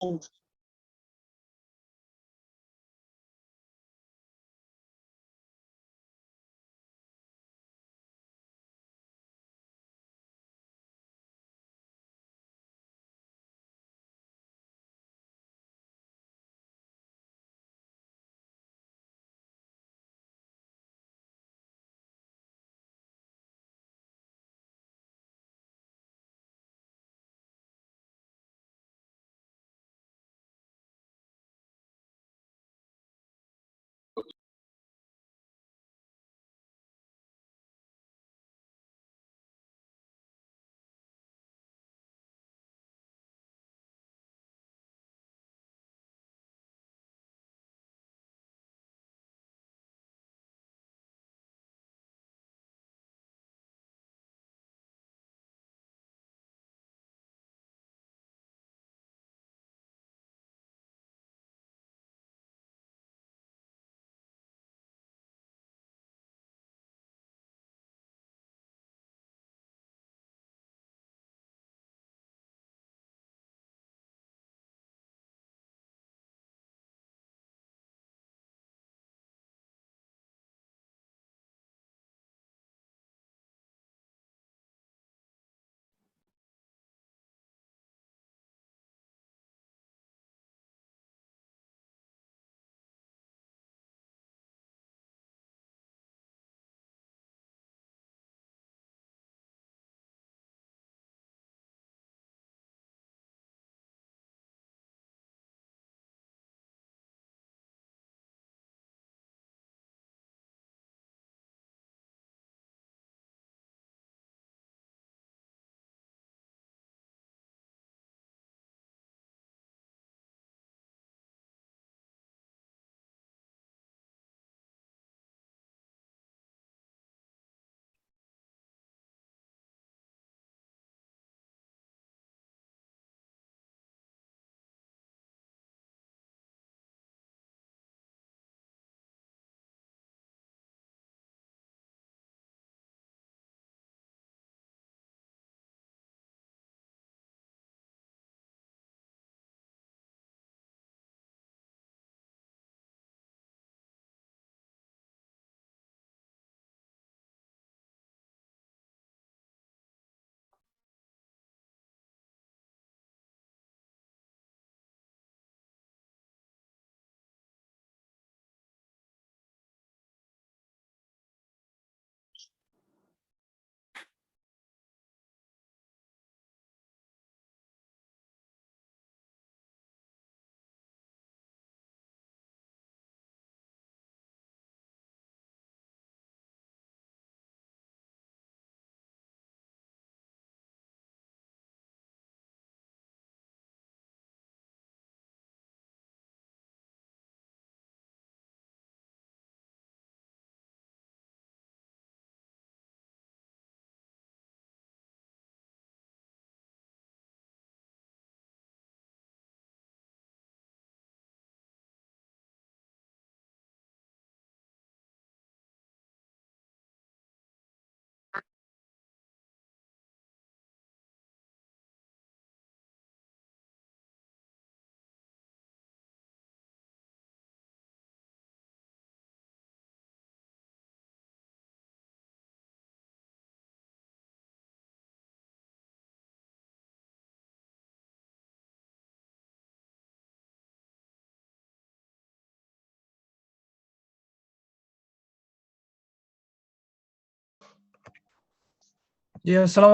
আসসালামু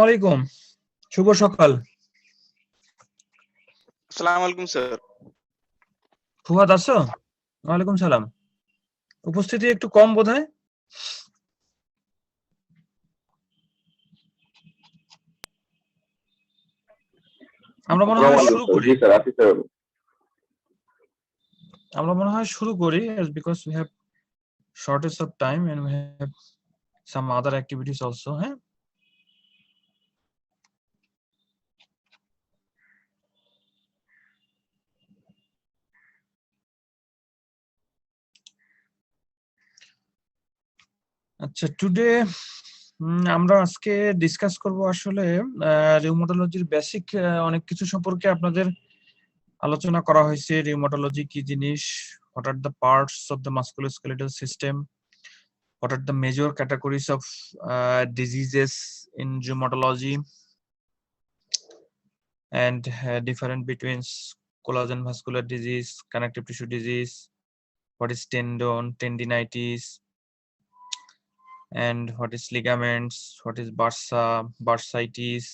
আলাইকুম, শুভ সকাল। আসসালামু আলাইকুম স্যার। ফুয়াদ আছো? ওয়ালাইকুম সালাম। উপস্থিতি একটু কম বোধহয়। আমরা মনে হয় শুরু করি। because we have shortage of time and we have some other activities also. হ্যাঁ, আচ্ছা, টুডে আমরা আজকে ডিসকাস করব আসলে রিউমাটোলজির বেসিক অনেক কিছু সম্পর্কে আপনাদের আলোচনা করা হয়েছে রিউমাটোলজি কি জিনিস, what are the parts of the musculoskeletal system, what are the major categories of diseases in rheumatology, and difference between collagen vascular disease, connective tissue disease, what is tendon, tendinitis, and what is ligaments, what is bursa, bursitis.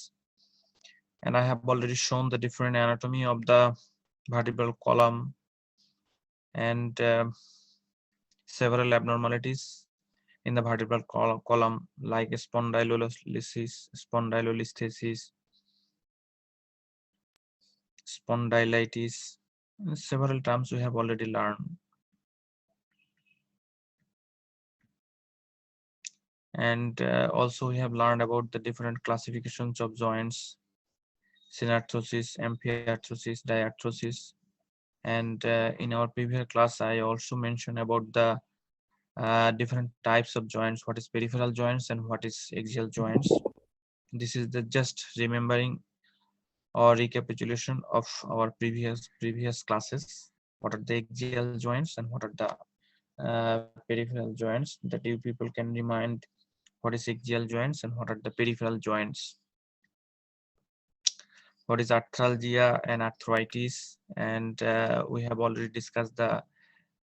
And I have already shown the different anatomy of the vertebral column and several abnormalities in the vertebral column like spondylolisthesis, spondylitis. Several terms we have already learned. And also we have learned about the different classifications of joints, synarthrosis, amphiarthrosis, diarthrosis. And in our previous class I also mentioned about the different types of joints, what is peripheral joints and what is axial joints. This is the just remembering or recapitulation of our previous classes. What are the axial joints and what are the peripheral joints, that you people can remind what is axial joints and what are the peripheral joints. What is arthralgia and arthritis, and we have already discussed the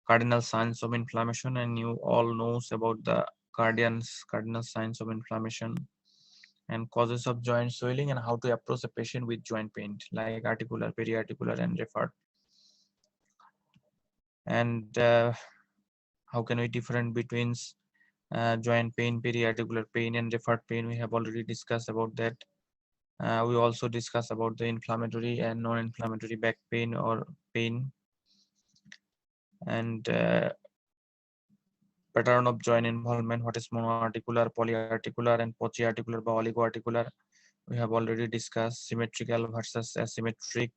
cardinal signs of inflammation, and you all knows about the cardinal signs of inflammation and causes of joint swelling and how to approach a patient with joint pain like articular, periarticular, and referred. And how can we different between joint pain, periarticular pain, and referred pain? We have already discussed about that. We also discuss about the inflammatory and non-inflammatory back pain or pain, and pattern of joint involvement, what is monoarticular, polyarticular, and polyarticular or oligoarticular. We have already discussed symmetrical versus asymmetric,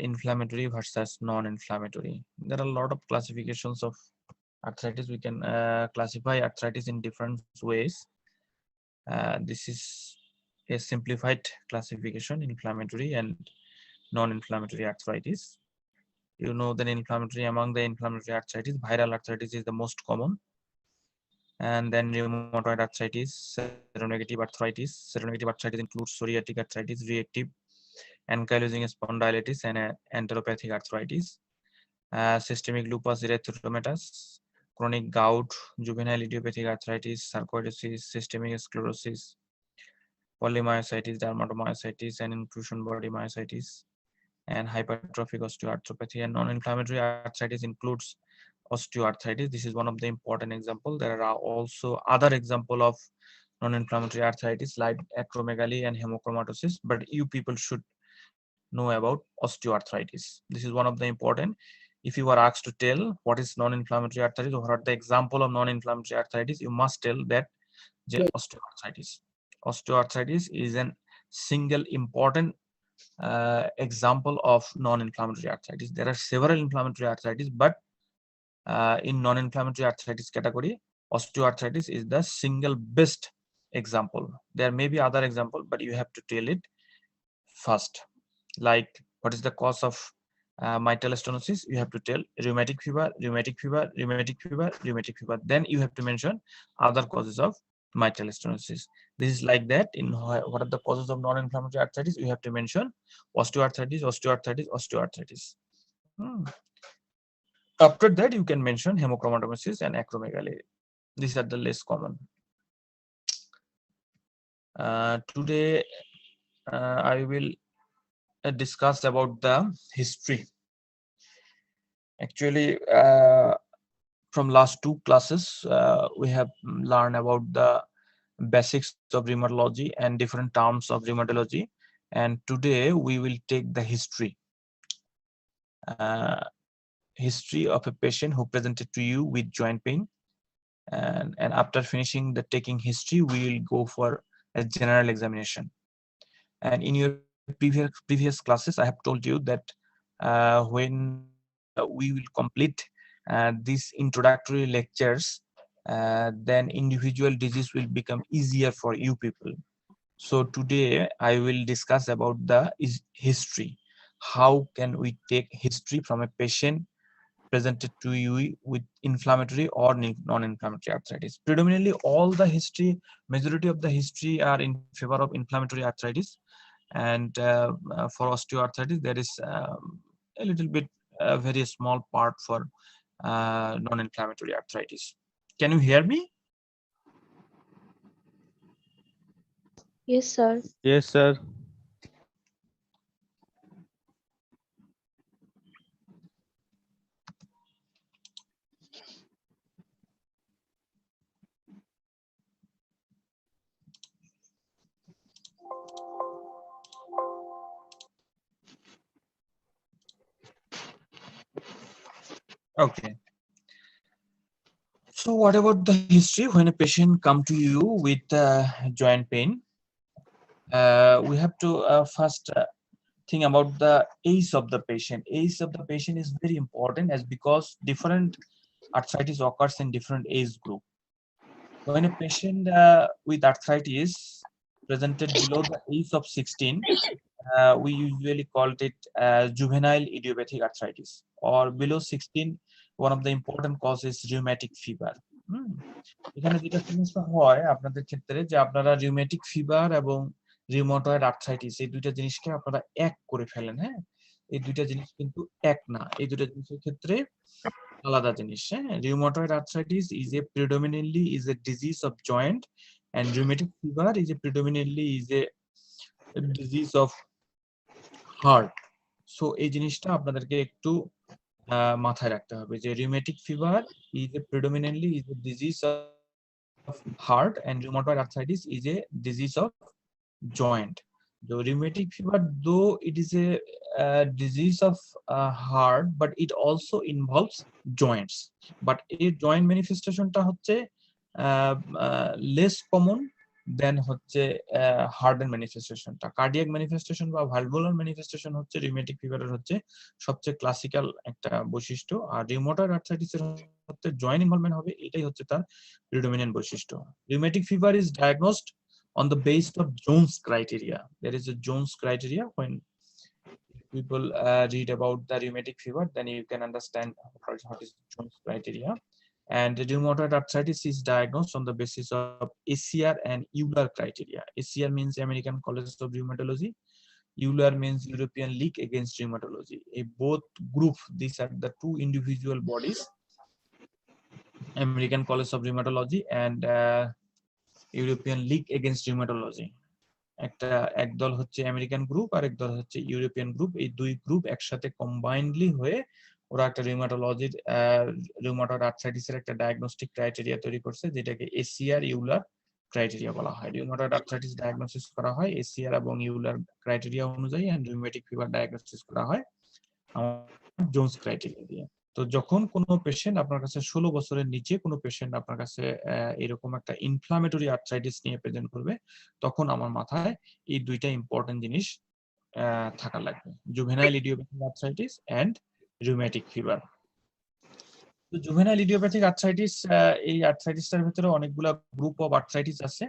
inflammatory versus non-inflammatory. There are a lot of classifications of arthritis. We can classify arthritis in different ways. This is a simplified classification: inflammatory and non-inflammatory arthritis. You know that inflammatory, among the inflammatory arthritis, viral arthritis is the most common, and then rheumatoid arthritis, seronegative arthritis. Seronegative arthritis includes psoriatic arthritis, reactive ankylosing spondylitis, and enteropathic arthritis. Systemic lupus erythematosus, chronic gout, juvenile idiopathic arthritis, sarcoidosis, systemic sclerosis, polymyositis, dermatomyositis, and inclusion body myositis, and hypertrophic osteoarthropathy. And non-inflammatory arthritis includes osteoarthritis. This is one of the important example. There are also other example of non-inflammatory arthritis like acromegaly and hemochromatosis, but you people should know about osteoarthritis. This is one of the important. If you are asked to tell what is non-inflammatory arthritis or what are the example of non-inflammatory arthritis, you must tell that osteoarthritis. Osteoarthritis is an single important example of non-inflammatory arthritis. There are several inflammatory arthritis, but in non-inflammatory arthritis category, osteoarthritis is the single best example. There may be other example, but you have to tell it first. Like, what is the cause of mitral stenosis? You have to tell rheumatic fever, rheumatic fever, rheumatic fever, rheumatic fever. Then you have to mention other causes of mitral stenosis. This is like that. In what are the causes of non-inflammatory arthritis? You have to mention osteoarthritis, osteoarthritis, osteoarthritis. After that, you can mention hemochromatosis and acromegaly. These are the less common. Today, I will discuss about the history. Actually, from last two classes, we have learned about the basics of rheumatology and different terms of rheumatology. And today we will take the history. History of a patient who presented to you with joint pain. And after finishing the taking history, we will go for a general examination. And in your previous classes, I have told you that when we will complete these introductory lectures, then individual disease will become easier for you people. So today I will discuss about the history. How can we take history from a patient presented to you with inflammatory or non-inflammatory arthritis? Predominantly all the history, majority of the history are in favor of inflammatory arthritis, and for osteoarthritis there is a little bit very small part for non-inflammatory arthritis. Can you hear me? Yes, sir. Yes, sir. Okay. So what about the history when a patient come to you with joint pain? We have to first think about the age of the patient. Age of the patient is very important, as because different arthritis occurs in different age group. When a patient with arthritis presented below the age of 16, we usually called it juvenile idiopathic arthritis, or below 16, one of the important causes rheumatic fever. এখানে যেটা সমস্যা হয় আপনাদের ক্ষেত্রে যে আপনারা rheumatic fever এবং rheumatoid arthritis এই দুইটা জিনিসকে আপনারা এক করে ফেলেন। হ্যাঁ, এই দুইটা জিনিস কিন্তু এক না, এই দুইটা জিনিসের ক্ষেত্রে আলাদা জিনিস। হ্যাঁ, rheumatoid arthritis is a predominantly is a disease of joint, and rheumatic fever is a predominantly is a disease of heart. So এই জিনিসটা আপনাদেরকে একটু মাথায় রাখতে হবে যে rheumatic fever is a predominantly is a disease of heart, and rheumatoid arthritis is a disease of joint. The rheumatic fever, though it is a disease of heart, but it also involves joints. But a joint manifestation ta hocche less common than হচ্ছে হার্টের ম্যানিফেস্টেশনটা। Cardiac manifestation বা valvular manifestation হচ্ছে rheumatic ফিভারের হচ্ছে সবচেয়ে classical একটা বৈশিষ্ট্য, আর rheumatoid আর্থ্রাইটিসের হচ্ছে joint involvement হবে, এটাই হচ্ছে তার predominant বৈশিষ্ট্য। Rheumatic fever is diagnosed on the basis of Jones criteria. There is a Jones criteria. When people read about the rheumatic fever, then you can understand what is Jones criteria. And rheumatoid arthritis is diagnosed on the basis of ACR and Euler criteria. ACR means American College of Rheumatology. Euler means European League Against Rheumatology. A both group, these are the two individual bodies, American College of Rheumatology and European League Against Rheumatology. একটা একদল হচ্ছে American group আর একদল হচ্ছে European group. এই দুই group একসাথে combinedly হয়ে ওরা একটা রিউমাটোলজির রিউমাটয়েড আর্থ্রাইটিসের একটা ডায়াগনস্টিক ক্রাইটেরিয়া তৈরি করছে, যেটাকে এসিআর ইউলার ক্রাইটেরিয়া বলা হয়। রিউমাটয়েড আর্থ্রাইটিস ডায়াগনোসিস করা হয় এসিআর এবং ইউলার ক্রাইটেরিয়া অনুযায়ী, এন্ড রিউমেটিক ফিভার ডায়াগনোসিস করা হয় জোন্স ক্রাইটেরিয়া দিয়ে। তো যখন কোনো পেশেন্ট আপনার কাছে 16 বছরের নিচে কোনো পেশেন্ট আপনার কাছে এরকম একটা ইনফ্লামেটরি আর্থ্রাইটিস নিয়ে প্রেজেন্ট করবে, তখন আমার মাথায় এই দুইটা ইম্পর্টেন্ট জিনিস থাকা লাগবে, juvenile idiopathic arthritis and rheumatic fever. তো জুভেনাইল ইডিওপ্যাথিক আর্থ্রাইটিস, এই আর্থ্রাইটিসটার ভিতরে অনেকগুলা গ্রুপ অফ আর্থ্রাইটিস আছে।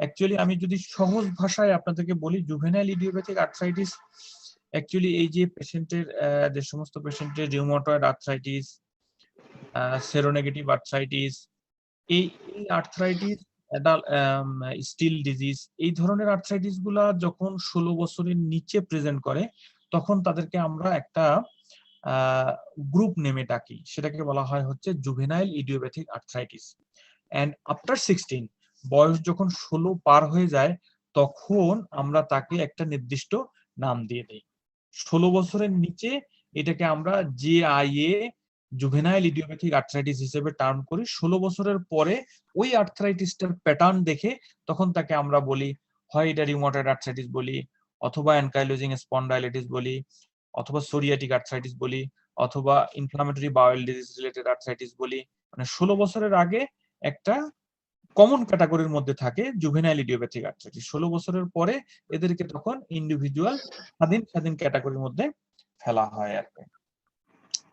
অ্যাকচুয়ালি আমি যদি সহজ ভাষায় আপনাদেরকে বলি, জুভেনাইল ইডিওপ্যাথিক আর্থ্রাইটিস অ্যাকচুয়ালি এই যে পেশেন্টের যে সমস্ত পেশেন্টের রিউমাটয়েড আর্থ্রাইটিস, সেরোনেগেটিভ আর্থ্রাইটিস, এই আর্থ্রাইটিস স্টিল ডিজিজ, এই ধরনের আর্থ্রাইটিস গুলা যখন 16 বছরের নিচে প্রেজেন্ট করে, তখন তাদেরকে আমরা একটা গ্রুপ নেমে ডাকি, সেটাকে বলা হয় হচ্ছে juvenile idiopathic arthritis. And after 16, বয়স যখন 16 পার হয়ে যায়, তখন আমরা তাকে একটা নির্দিষ্ট নাম দিয়ে দিই। 16 বছরের নিচে এটাকে আমরা জেআইএ জুভেনাইল ইডিওপ্যাথিক আর্থ্রাইটিস হিসেবে টার্ম করি। 16 বছরের পরে ওই আর্থ্রাইটিসটার প্যাটার্ন দেখে তখন তাকে আমরা বলি, হয় এটা রিউমাটয়েড আর্থ্রাইটিস বলি, অথবা অ্যানকাইলোজিং স্পন্ডাইলাইটিস বলি, অথবা সোরিয়াটিক আর্থ্রাইটিস বলি, অথবা inflammatory bowel disease related arthritis বলি। মানে 16 বছরের আগে একটা কমন ক্যাটাগরির মধ্যে থাকে জুভেনাইল ইডিওপ্যাথিক আর্থ্রাইটিস। 16 বছরের পরে এদেরকে তখন ইন্ডিভিজুয়াল স্বাধীন স্বাধীন ক্যাটাগরির মধ্যে ফেলা হয় আর কি।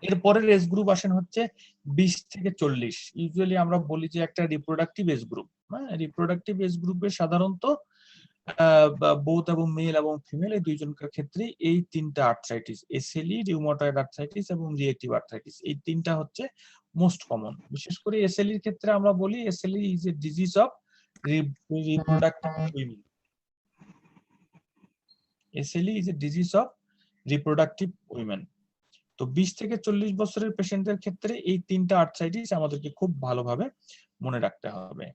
এরপরের এজ গ্রুপ আসেন হচ্ছে 20 থেকে 40। ইউজুয়ালি আমরা বলি যে একটা রিপ্রোডাক্টিভ এজ গ্রুপ। হ্যাঁ, রিপ্রোডাক্টিভ এজ গ্রুপে সাধারণত বোথ এবং মেল এবং ফিমেল এই দুইজনকার ক্ষেত্রে এই তিনটা আর্থ্রাইটিস, এসএলই, রিউমাটয়েড আর্থ্রাইটিস এবং রিএক্টিভ আর্থ্রাইটিস, এই তিনটা হচ্ছে মোস্ট কমন। বিশেষ করে এসএলই এর ক্ষেত্রে আমরা বলি SLE is a disease of reproductive women. SLE is a disease of reproductive women. তো 20 থেকে 40 বছরের পেশেন্টদের ক্ষেত্রে এই তিনটা আর্থ্রাইটিস আমাদেরকে খুব ভালোভাবে মনে রাখতে হবে।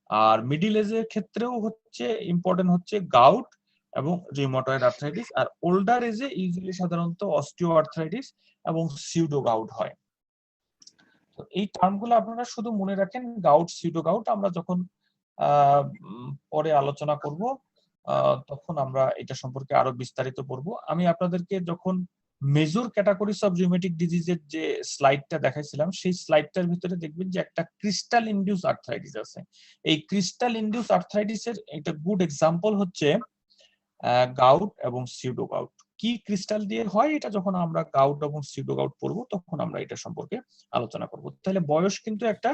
আর মিডল এজের ক্ষেত্রেও হচ্ছে ইম্পর্টেন্ট হচ্ছে গাউট এবং রিউমাটয়েড আর্থ্রাইটিস। আর ওল্ডার এজে ইউজুয়ালি সাধারণত অস্টিও আর্থ্রাইটিস এবং সিউডো গাউট হয়। তো এই টার্মগুলো আপনারা শুধু মনে রাখেন, গাউট, সিউডো গাউট। আমরা যখন পরে আলোচনা করব তখন আমরা এটা সম্পর্কে আরো বিস্তারিত পড়বো। আমি আপনাদেরকে যখন মেজর ক্যাটাগরিজ অফ রিউমেটিক ডিজিজের যে স্লাইডটা দেখাইছিলাম, সেই স্লাইডটার ভিতরে দেখবেন যে একটা ক্রিস্টাল ইনডিউস আর্থ্রাইটিস আছে। এই ক্রিস্টাল ইনডিউস আর্থ্রাইটিসের একটা গুড এক্সাম্পল হচ্ছে গাউট এবং সিউডো গাউট। কি ক্রিস্টাল দিয়ে হয় এটা যখন আমরা গাউট এবং সিউডো গাউট পড়বো তখন আমরা এটা সম্পর্কে আলোচনা করব। তাহলে বয়স কিন্তু একটা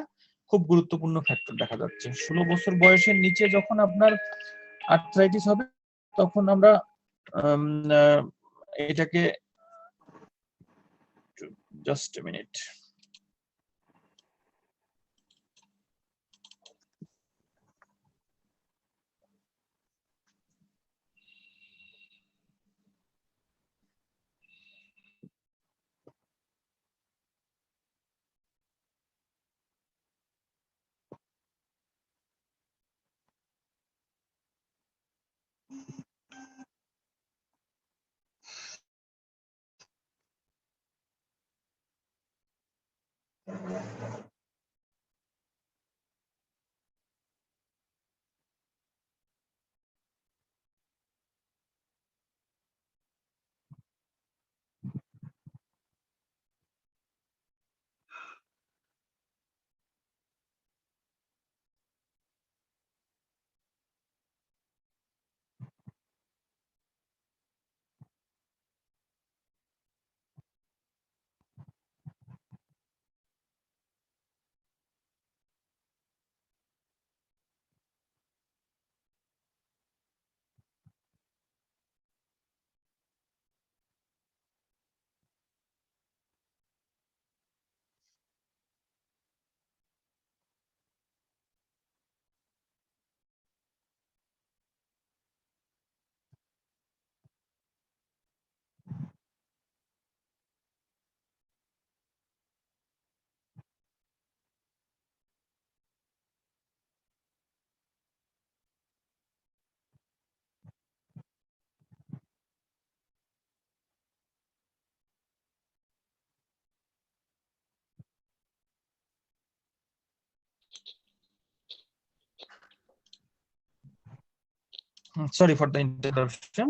খুব গুরুত্বপূর্ণ ফ্যাক্টর দেখা যাচ্ছে। 16 বছর বয়সের নিচে যখন আপনার আর্থ্রাইটিস হবে তখন আমরা এটাকে just a minute, sorry for the interruption.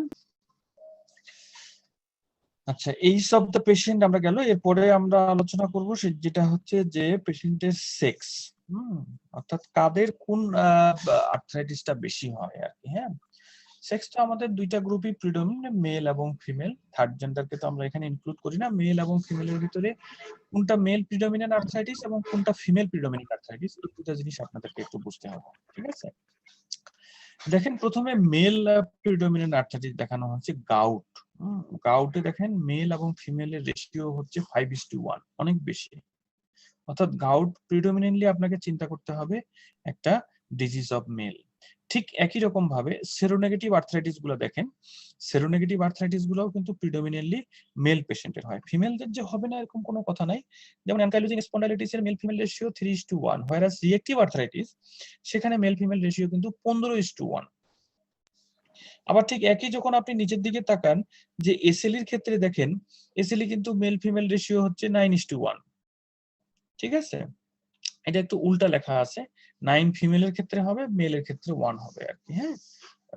আচ্ছা, এই সব দ্য পেশেন্ট আমরা গেল। এরপরে আমরা আলোচনা করব যেটা হচ্ছে যে পেশেন্টের সেক্স, অর্থাৎ কাদের কোন আর্থ্রাইটিসটা বেশি হয় আর কি। হ্যাঁ, সেক্স তো আমাদের দুইটা গ্রুপই প্রিডমিনেন্ট, মেল এবং ফিমেল। থার্ড জেন্ডারকে তো আমরা এখানে ইনক্লুড করি না। মেল এবং ফিমেলের ভিতরে কোনটা মেল প্রিডমিনেন্ট আর্থ্রাইটিস এবং কোনটা ফিমেল প্রিডমিনেন্ট আর্থ্রাইটিস, এই দুটো জিনিস আপনাদেরকে একটু বুঝতে হবে। ঠিক আছে, দেখেন প্রথমে মেল প্রিডমিনেন্ট আর্থ্রাইটিস দেখানো হচ্ছে গাউট। গাউটে দেখেন মেল এবং ফিমেলের রেশিও হচ্ছে 5:1, অনেক বেশি। অর্থাৎ গাউট প্রিডমিনেন্টলি আপনাকে চিন্তা করতে হবে একটা ডিজিজ অফ মেল। ঠিক একই রকম ভাবে সেরোনেগেটিভ আর্থ্রাইটিস গুলো দেখেন, সেরোনেগেটিভ আর্থ্রাইটিস গুলোও কিন্তু প্রিডমিনেন্টলি মেল পেশেন্টের হয়। ফিমেলদের যে হবে না এরকম কোনো কথা নাই। যেমন অ্যানকাইলোজিং স্পন্ডাইলিটিস এর male female ratio 3:1, whereas reactive arthritis সেখানে মেল ফিমেল রেশিও কিন্তু 15:1। আবার ঠিক একই যখন আপনি নিচের দিকে তাকান যে এসএলই এর ক্ষেত্রে দেখেন, এসএলই কিন্তু মেল ফিমেল রেশিও হচ্ছে 9:1। ঠিক আছে, এটা একটু উল্টা লেখা আছে, 9 ফিমেলের ক্ষেত্রে হবে, মেলের ক্ষেত্রে 1 হবে আর কি। হ্যাঁ,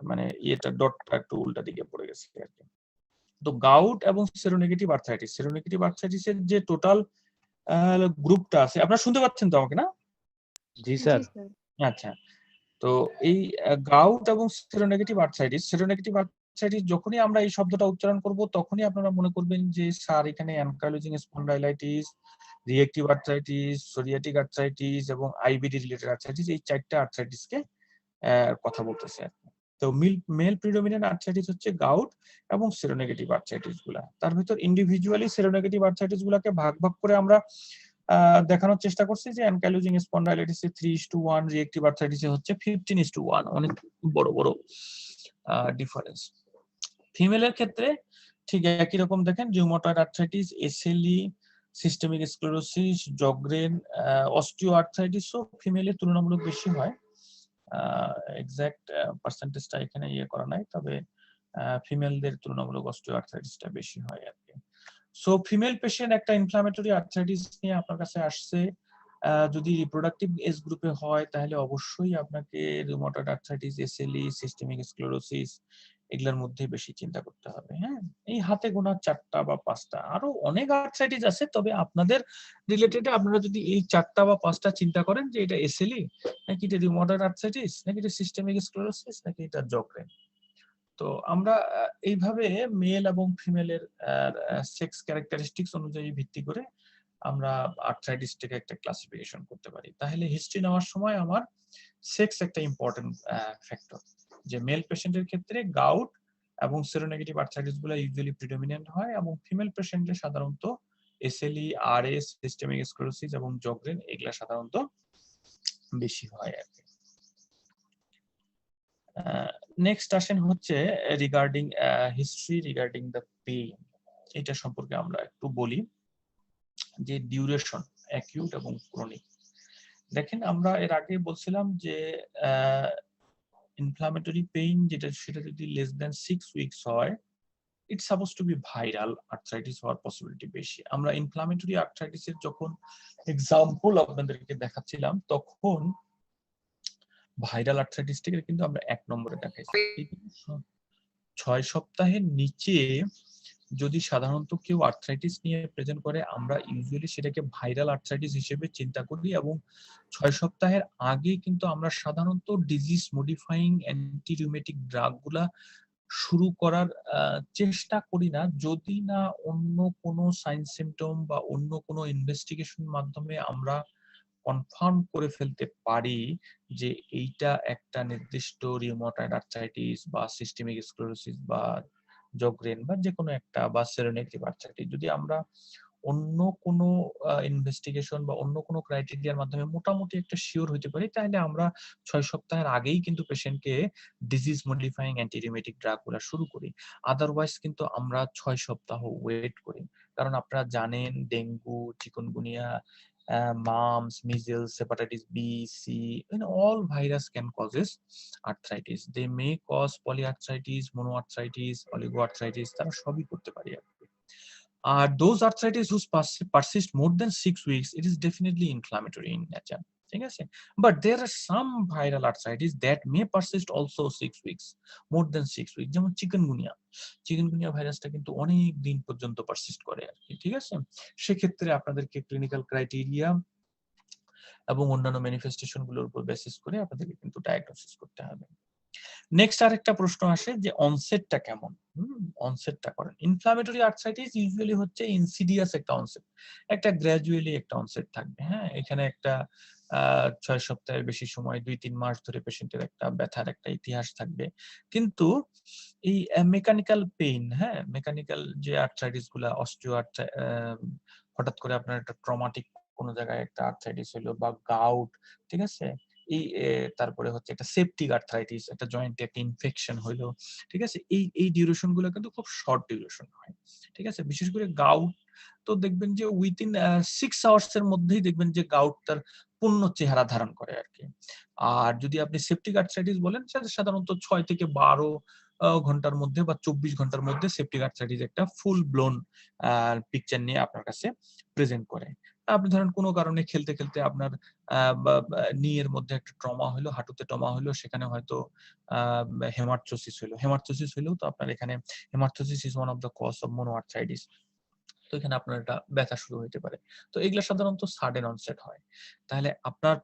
মানে এটা ডটটা একটু উল্টা দিকে পড়ে গেছে আর কি। তো গাউট এবং সেরোনেগেটিভ আর্থ্রাইটিস, সেরোনেগেটিভ আর্থ্রাইটিসের যে টোটাল গ্রুপটা আছে, আপনারা শুনতে পাচ্ছেন তো আমাকে? না, জি স্যার। আচ্ছা, তো এই গাউট এবং সেরোনেগেটিভ আর্থ্রাইটিস, সেরোনেগেটিভ আর্থ্রাইটিস যখনই আমরা এই শব্দটা উচ্চারণ করব তখনই আপনারা মনে করবেন যে স্যার এখানে ankylosing spondylitis, reactive arthritis, psoriatic arthritis এবং আইবিডি রিলেটেড আর্থ্রাইটিস, এই চারটা আর্থ্রাইটিসকে কথা বলতেছে। তো মেল প্রিডোমিনেন্ট আর্থ্রাইটিস হচ্ছে গাউট এবং সেরোনেগেটিভ আর্থ্রাইটিস গুলা। তার ভিতর ইন্ডিভিজুয়ালি সেরোনেগেটিভ আর্থ্রাইটিস গুলাকে ভাগ ভাগ করে আমরা দেখানোর চেষ্টা করছি যে অ্যানকাইলোজিং স্পন্ডাইলাইটিসে 3:1, রিঅ্যাক্টিভ আর্থ্রাইটিসে হচ্ছে 15:1, অনেক বড় বড় ডিফারেন্স। ফিমেলের ক্ষেত্রে ঠিক একই রকম দেখেন, rheumatoid arthritis, SLE, systemic sclerosis, Sjogren, osteo আর্থ্রাইটিসও ফিমেলের তুলনামূলক বেশি হয়। এক্সাক্ট পার্সেন্টেজটা এখানে ইয়ে করা নাই, তবে ফিমেলদের তুলনামূলক অস্টিও আর্থ্রাইটিসটা বেশি হয় আর কি। সো ফিমেল পেশেন্ট একটা ইনফ্লামেটরি আর্থ্রাইটিস নিয়ে আপনার কাছে আসছে, যদি রিপ্রোডাক্টিভ এজ গ্রুপে হয় তাহলে অবশ্যই আপনাকে rheumatoid arthritis, SLE, systemic sclerosis এগুলোর মধ্যে বেশি চিন্তা করতে হবে। হ্যাঁ, এই হাতে গোনা 4টা বা 5টা, আরো অনেক আর্থ্রাইটিস আছে, তবে আপনাদের রিলেটেড আপনারা যদি এই 4টা বা 5টা চিন্তা করেন যে এটা এসএলই নাকি এটা রিউমাটয়েড আর্থ্রাইটিস নাকি এটা সিস্টেমিক স্ক্লেরোসিস নাকি এটা জগরেন। তো আমরা এইভাবে মেল এবং ফিমেলের সেক্স ক্যারেক্টারিস্টিক্স অনুযায়ী ভিত্তি করে আমরা আর্থ্রাইটিসটাকে একটা ক্লাসিফিকেশন করতে পারি। তাহলে হিস্ট্রি নেওয়ার সময় আমার সেক্স একটা ইম্পর্টেন্ট ফ্যাক্টর, যে মেল পেশেন্টের ক্ষেত্রে গাউট এবং সেরোনেগেটিভ আর্থ্রাইটিস গুলো ইউজুয়ালি প্রিডোমিনেন্ট হয়, এবং ফিমেল পেশেন্টে সাধারণত এসএলই, আরএস, সিস্টেমিক স্ক্লেরোসিস এবং জগরেন এগুলা সাধারণত বেশি হয় আর কি। নেক্সট আসেন হচ্ছে regarding history regarding the pain, এটা সম্পর্কে আমরা একটু বলি যে ডিউরেশন অ্যাকিউট এবং ক্রনিক। দেখেন আমরা এর আগে বলছিলাম যে ইনফ্লামেটরি পেইন যেটা সেটা যদি লেস দ্যান 6 উইকস হয়, it's suppose two B viral arthritis হওয়ার পসিবিলিটি বেশি। আমরা ইনফ্লামেটরি আর্থ্রাইটিসের যখন এক্সাম্পল আপনাদেরকে দেখাচ্ছিলাম তখন ভাইরাল আর্থ্রাইটিসটাকে কিন্তু আমরা 1 নম্বরে দেখাইছি। 6 সপ্তাহের নিচে যদি সাধারণত কেউ আর্থ্রাইটিস নিয়ে প্রেজেন্ট করে, আমরা ইউজুয়ালি সেটাকে ভাইরাল আর্থ্রাইটিস হিসেবে চিন্তা করি, এবং 6 সপ্তাহের আগে কিন্তু আমরা সাধারণত ডিজিজ মডিফাইং অ্যান্টি রিউমেটিক ড্রাগগুলা শুরু করার চেষ্টা করি না, যদি না অন্য কোনো সাইন সিমটম বা অন্য কোনো ইনভেস্টিগেশন মাধ্যমে আমরা কনফার্ম করে ফেলতে পারি যে এইটা একটা নির্দিষ্ট রিউমাটয়েড আর্থ্রাইটিস বা সিস্টেমিক স্ক্লেরোসিস বা জগরেন বা যে কোনো একটা বা সেরোনেগেটিভ আর্থ্রাইটিস। যদি আমরা অন্য কোনো ইনভেস্টিগেশন বা অন্য কোনো ক্রাইটেরিয়ার মাধ্যমে মোটামুটি একটা শিওর হতে পারি, তাহলে আমরা 6 সপ্তাহের আগেই কিন্তু পেশেন্টকে ডিজিজ মডিফাইং অ্যান্টিরিউমেটিক ড্রাগগুলো শুরু করি। আদারওয়াইজ কিন্তু আমরা 6 সপ্তাহ ওয়েট করি, কারণ আপনারা জানেন dengue, chikungunya, mumps, measles, hepatitis B, C, all virus can causes arthritis. They may cause polyarthritis, monoarthritis, oligoarthritis, তারা সবই করতে পারে আর কি। আর those arthritis whose persist more than 6 weeks, it is definitely inflammatory in nature. ঠিক আছে, but there are some viral arthritis that may persist also 6 weeks, more than 6 weeks, যেমন chikungunya ভাইরাসটা কিন্তু অনেক দিন পর্যন্ত পারসিস্ট করে আর কি। ঠিক আছে, সেক্ষেত্রে আপনাদেরকে ক্লিনিক্যাল ক্রাইটেরিয়া এবং অন্যান্য ম্যানিফেস্টেশন গুলোর উপর বেসিস করে আপনাদেরকে কিন্তু ডায়াগনোসিস করতে হবে। নেক্সট আরেকটা প্রশ্ন আসে যে অনসেটটা কেমন। অনসেটটা করেন, ইনফ্লামেটরি আর্থ্রাইটিস ইউজুয়ালি হচ্ছে ইনসিডিয়াস একটা অনসেট, একটা গ্র্যাজুয়ালি একটা অনসেট থাকবে। হ্যাঁ, এখানে একটা 6 সপ্তাহের বেশি সময় 2-3 মাস ধরে পেশেন্টের একটা ব্যথার একটা ইতিহাস থাকবে, কিন্তু এই মেকানিক্যাল পেইন, হ্যাঁ মেকানিক্যাল যে আর্থ্রাইটিস গুলা, অস্টিও হঠাৎ করে আপনার একটা ট্রমাটিক কোনো জায়গায় একটা আর্থ্রাইটিস হলো বা গাউট, ঠিক আছে, এই তারপরে হচ্ছে একটা সেপটিক আর্থ্রাইটিস, একটা জয়েন্টে একটা ইনফেকশন হইলো, ঠিক আছে, এই ডিউরেশন গুলো কিন্তু খুব শর্ট ডিউরেশন হয়। ঠিক আছে, বিশেষ করে গাউট তো দেখবেন যে উইথিন 6 আওয়ার্স এর মধ্যেই দেখবেন যে গাউট তার পূর্ণ চেহারা ধারণ করে আর কি। আর যদি আপনি সেপটিক আর্থ্রাইটিস বলেন, সেটা সাধারণত 6 থেকে 12 ঘন্টার মধ্যে বা 24 ঘন্টার মধ্যে সেপটিক আর্থ্রাইটিস একটা ফুল ব্লোন পিকচার নিয়ে আপনার কাছে প্রেজেন্ট করে। আপনি ধরেন কোনো কারণে খেলতে খেলতে আপনার নিয়ের মধ্যে একটা ট্রমা হলো, হাঁটুতে ট্রমা হলো, সেখানে হয়তো হেমার্থ্রোসিস হলো, তো আপনার এখানে haemarthrosis is one of the cause of monoarthritis, তো এখানে আপনার একটা ব্যথা শুরু হতে পারে। তো এগুলা সাধারণত সাডেন অনসেট হয়। তাহলে আপনার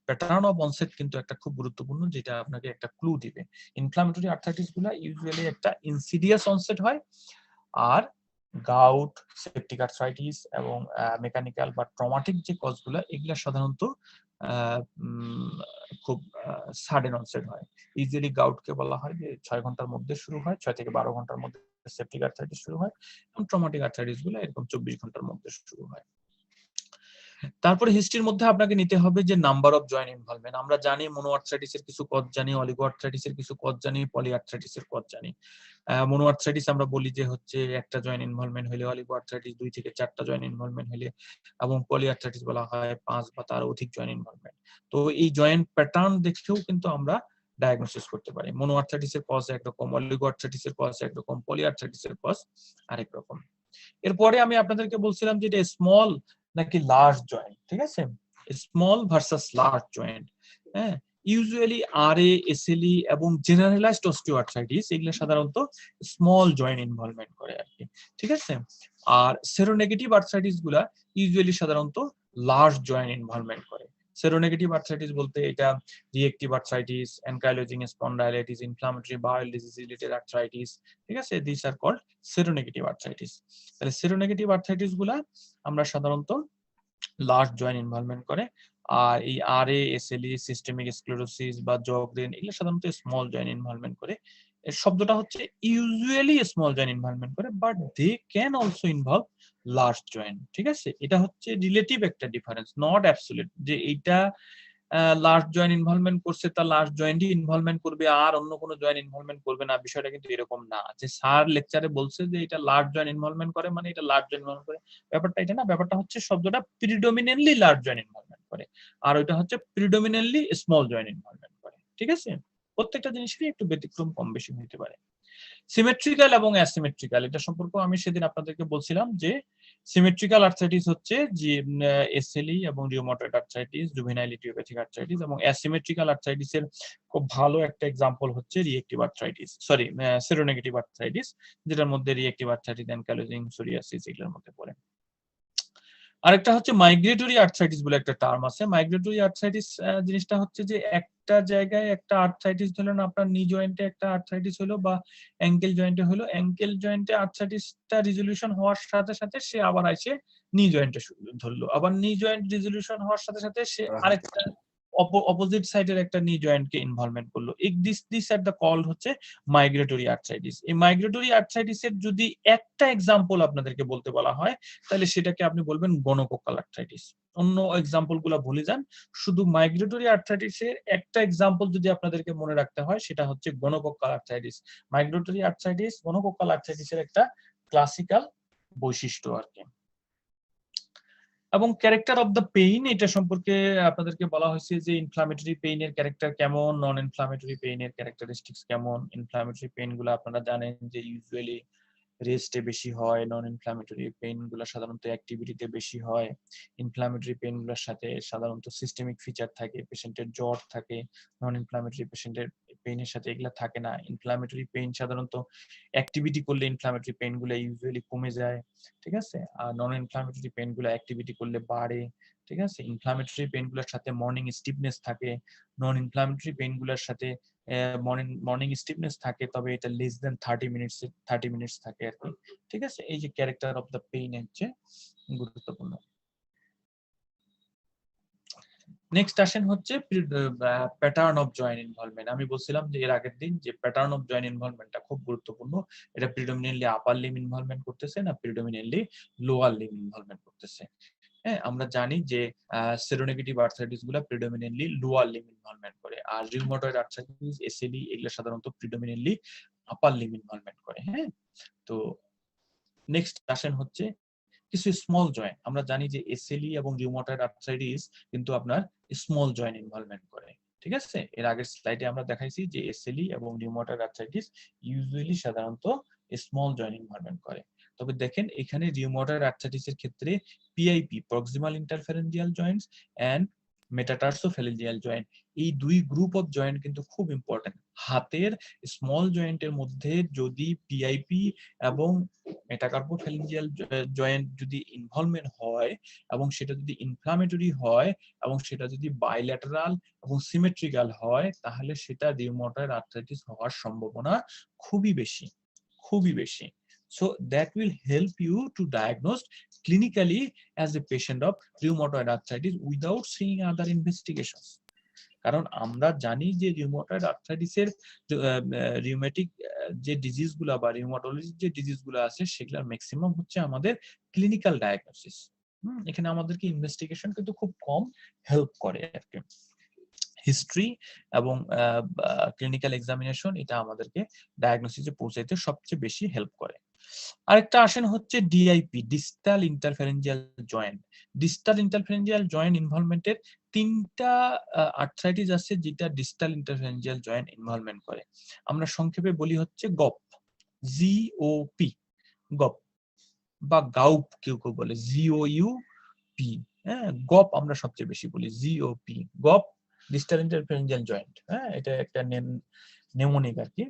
প্যাটার্ন অফ অনসেট কিন্তু একটা খুব গুরুত্বপূর্ণ, যেটা আপনাকে একটা ক্লু দিবে। ইনফ্লামেটরি আর্থ্রাইটিস গুলা ইউজুয়ালি একটা ইনসিডিয়াস অনসেট হয়, আর গাউট, সেপটিক আর্থ্রাইটিস এবং মেকানিক্যাল বা ট্রমাটিক যে কজগুলো, এগুলা সাধারণত খুব সাডেন অনসেট হয়। ইউজুয়ালি গাউটকে বলা হয় যে 6 ঘন্টার মধ্যে শুরু হয়, 6 থেকে 12 ঘন্টার মধ্যে সেপটিক আর্থ্রাইটিস শুরু হয়, এবং ট্রমাটিক আর্থ্রাইটিস গুলো এরকম 24 ঘন্টার মধ্যে শুরু হয়। তারপরে হিস্ট্রির মধ্যে আপনাকে নিতে হবে যে নাম্বার অফ জয়েন্ট ইনভলভমেন্ট। আমরা জানি মনো আর্থ্রাইটিসের কিছু কজ জানি, অলিগো আর্থ্রাইটিসের কিছু কজ জানি, পলি আর্থ্রাইটিসের কজ জানি। মনো আর্থ্রাইটিস আমরা বলি যে হচ্ছে একটা জয়েন্ট ইনভলভমেন্ট হলে, অলিগো আর্থ্রাইটিস 2 থেকে 4টা জয়েন্ট ইনভলভমেন্ট হলে, এবং পলি আর্থ্রাইটিস বলা হয় 5 বা তার অধিক জয়েন্ট ইনভলভমেন্ট। তো এই জয়েন্ট প্যাটার্ন দেখেও কিন্তু আমরা ডায়াগনোসিস করতে পারি। মনো আর্থ্রাইটিসের কজ একরকম, অলিগো আর্থ্রাইটিসের কজ একরকম, পলি আর্থ্রাইটিসের কজ আরেক রকম। এরপরে আমি আপনাদেরকে বলছিলাম যে এটা স্মল নাকি লার্জ জয়েন্ট, ঠিক আছে? Small versus large joint. হ্যাঁ, ইউজুয়ালি আরএ, এসএলই এবং জেনারেলাইজড অস্টিওআর্থ্রাইটিস এগুলো সাধারণত স্মল জয়েন্ট ইনভলভমেন্ট করে আর কি, ঠিক আছে? আর সেরোনেগেটিভ আর্থ্রাইটিস গুলা ইউজুয়ালি সাধারণত লার্জ জয়েন্ট ইনভলভমেন্ট করে। সেরোনেগেটিভ আর্থ্রাইটিস বলতে এটা reactive arthritis, ankylosing spondylitis, inflammatory bowel disease related arthritis, ঠিক আছে? This are called seronegative arthritis. তাহলে সেরোনেগেটিভ আর্থ্রাইটিস গুলা আমরা সাধারণত লার্জ জয়েন্ট ইনভলভমেন্ট করে, আর এই আরএ, এসএলই, সিস্টেমিক স্ক্লেরোসিস বা জগরেন এগুলো সাধারণত স্মল জয়েন্ট ইনভলভমেন্ট করে। এর শব্দটা হচ্ছে ইউজুয়ালি স্মল জয়েন্ট ইনভলভমেন্ট করে, but they can also involve large joint, ঠিক আছে? এটা হচ্ছে রিলেটিভ একটা ডিফারেন্স, নট অ্যাবসলিউট যে এইটা লার্জ জয়েন্ট ইনভলভমেন্ট করছে তার লার্জ জয়েন্টই ইনভলভমেন্ট করবে আর অন্য কোনো জয়েন্ট ইনভলভমেন্ট করবে না। বিষয়টা কিন্তু এরকম না যে স্যার লেকচারে বলছে যে এটা লার্জ জয়েন্ট ইনভলভমেন্ট করে মানে এটা লার্জ জয়েন্ট ইনভলভমেন্ট করে, ব্যাপারটা এটা না। ব্যাপারটা হচ্ছে শব্দটা প্রিডমিনেন্টলি লার্জ জয়েন্ট ইনভলভমেন্ট করে, আর ওইটা হচ্ছে প্রিডমিনেন্টলি স্মল জয়েন্ট ইনভলভমেন্ট করে, ঠিক আছে? প্রত্যেকটা জিনিসেরই একটু ব্যতিক্রম কম বেশি হতে পারে। সিমেট্রিক্যাল এবং অ্যাসিমেট্রিক্যাল, এটা সম্পর্কে আমি সেদিন আপনাদেরকে বলছিলাম যে সিমেট্রিক্যাল আর্থ্রাইটিস হচ্ছে যে এসএলই এবং rheumatoid arthritis, juvenile idiopathic arthritis, এবং অ্যাসিমেট্রিক্যাল আর্থ্রাইটিসের খুব ভালো একটা এক্সাম্পল হচ্ছে reactive arthritis, sorry seronegative arthritis, যেটার মধ্যে রিএক্টিভ আর্থ্রাইটিস, অ্যানকাইলোজিং সোরিয়াসিস এগুলোর মধ্যে পড়ে। আরেকটা হচ্ছে মাইগ্রেটরি আর্থ্রাইটিস বলে একটা টার্ম আছে। মাইগ্রেটরি আর্থ্রাইটিস জিনিসটা হচ্ছে যে একটা জায়গায় একটা আর্থ্রাইটিস ধরলেন আপনার নি জয়েন্টে একটা আর্থ্রাইটিস হলো বা অ্যাঙ্কেল জয়েন্টে হলো, অ্যাঙ্কেল জয়েন্টে আর্থ্রাইটিসটা রিজলিউশন হওয়ার সাথে সাথে সে আবার এসে নি জয়েন্টে ধরলো, আবার নি জয়েন্ট রিজলিউশন হওয়ার সাথে সাথে সে আরেকটা অপোজিট সাইডের একটা নি জয়েন্টকে ইনভলভমেন্ট করলো। দিস আর দ্য কল হচ্ছে মাইগ্রেটরি আর্থ্রাইটিস। এই মাইগ্রেটরি আর্থ্রাইটিসের যদি একটা এক্সাম্পল আপনাদেরকে বলতে বলা হয় তাহলে সেটাকে আপনি বলবেন গনোকোকাল আর্থ্রাইটিস। অন্য এক্সাম্পল গুলা ভুলে যান, শুধু মাইগ্রেটরি আর্থ্রাইটিসের একটা এক্সাম্পল যদি আপনাদেরকে মনে রাখতে হয় সেটা হচ্ছে gonococcal arthritis. Migratory arthritis gonococcal আর্থ্রাইটিসের একটা ক্লাসিক্যাল বৈশিষ্ট্য আর কি। এবং ক্যারেক্টার অফ দ্য পেইন, এটা সম্পর্কে আপনাদেরকে বলা হয়েছে যে ইনফ্লামেটরি পেইনের ক্যারেক্টার কেমন, নন ইনফ্লামেটরি পেইনের ক্যারেক্টারিস্টিক্স কেমন। ইনফ্লামেটরি পেইন গুলো আপনারা জানেন যে ইউজুয়ালি রেস্টে বেশি হয়, নন ইনফ্লামেটরি পেইন গুলো সাধারণত অ্যাক্টিভিটিতে বেশি হয়। ইনফ্লামেটরি পেইন গুলোর সাথে সাধারণত সিস্টেমিক ফিচার থাকে, পেশেন্টের জ্বর থাকে। নন ইনফ্লামেটরি পেশেন্টের পেইনের সাথে এগুলা থাকে না। ইনফ্লামেটরি পেইন সাধারণত অ্যাক্টিভিটি করলে ইনফ্লামেটরি পেইন গুলো ইউজুয়ালি কমে যায়, ঠিক আছে? আর নন ইনফ্লামেটরি পেইন গুলো অ্যাক্টিভিটি করলে বাড়ে, ঠিক আছে? ইনফ্লামেটরি পেইন গুলোর সাথে মর্নিং স্টিফনেস থাকে, নন ইনফ্লামেটরি পেইন গুলোর সাথে মর্নিং স্টিফনেস থাকে, তবে এটা লেস দেন 30 মিনিটস থাকে আর কি, ঠিক আছে? এই যে ক্যারেক্টার অফ দ্য পেইন হচ্ছে গুরুত্বপূর্ণ। নেক্সট আসেন হচ্ছে প্যাটার্ন অফ জয়েন্ট ইনভলভমেন্ট। আমি বলছিলাম যে এর আগের দিন যে প্যাটার্ন অফ জয়েন্ট ইনভলভমেন্টটা খুব গুরুত্বপূর্ণ। এটা প্রিডমিনেন্টলি আপার লিম ইনভলভমেন্ট করতেছে না প্রিডমিনেন্টলি লোয়ার লিম ইনভলভমেন্ট করতেছে। হ্যাঁ, আমরা জানি যে সেরোনেগেটিভ আর্থ্রাইটিস গুলা প্রিডমিনেন্টলি লোয়ার লিম ইনভলভমেন্ট করে, আর রিউমাটয়েড আর্থ্রাইটিস, এসএলই এগুলো সাধারণত প্রিডমিনেন্টলি আপার লিম ইনভলভমেন্ট করে। হ্যাঁ, তো নেক্সট আসেন হচ্ছে কিছু স্মল জয়েন্ট। আমরা জানি যে এসএলই এবং রিউমাটয়েড আর্থ্রাইটিস কিন্তু আপনার স্মল জয়েন্ট ইনভলভমেন্ট করে, ঠিক আছে? এর আগের স্লাইডে আমরা দেখাইছি যে এসএলই এবং রিউমাটয়েড আর্থ্রাইটিস ইউজুয়ালি সাধারণত স্মল জয়েন্ট ইনভলভমেন্ট করে। তবে দেখেন এখানে রিউমাটয়েড আর্থ্রাইটিসের ক্ষেত্রে PIP, proximal interphalangeal joints and metatarsophalangeal joint, এই দুই গ্রুপ অফ জয়েন্ট কিন্তু খুব ইম্পর্টেন্ট। হাতের স্মল জয়েন্টের মধ্যে যদি পিআইপি এবং মেটাকার্পোফ্যালেঞ্জিয়াল জয়েন্ট যদি ইনভলভমেন্ট হয় এবং সেটা যদি ইনফ্লামেটরি হয় এবং সেটা যদি বাইল্যাটারাল এবং সিমেট্রিক্যাল হয় তাহলে সেটা রিউমাটয়েড আর্থ্রাইটিস হওয়ার সম্ভাবনা খুবই বেশি, খুবই বেশি। So that will help you to diagnose clinically as a patient of rheumatoid arthritis without seeing other investigations. কারণ আমরা জানি যে রিউমাটয়েড আর্থ্রাইটিসের রিউমেটিক যে ডিজিজগুলো বা রিউমাটোলজির যে ডিজিজগুলো আছে সেগুলোর ম্যাক্সিমাম হচ্ছে আমাদের ক্লিনিক্যাল ডায়াগনোসিস। এখানে আমাদেরকে ইনভেস্টিগেশন কিন্তু খুব কম হেল্প করে আর কি। হিস্ট্রি এবং ক্লিনিক্যাল এক্সামিনেশন এটা আমাদেরকে ডায়াগনোসিসে পৌঁছাইতে সবচেয়ে বেশি হেল্প করে। আরেকটা আসেন হচ্ছে DIP, distal interphalangeal joint. Distal interphalangeal joint ইনভলভমেন্টের তিনটা আর্থ্রাইটিস আছে যেটা ডিস্টাল ইন্টারফেরেঞ্জিয়াল জয়েন্ট ইনভলভমেন্ট করে। আমরা সংক্ষেপে বলি হচ্ছে গপ, জিওপি, গপ বা গাউপ কেউ কেউ বলে, জিওইউপি। হ্যাঁ, গপ আমরা সবচেয়ে বেশি বলি, জিওপি, গপ ডিস্টাল ইন্টারফেরেঞ্জিয়াল জয়েন্ট। হ্যাঁ, এটা একটা নেমোনিক আর কি।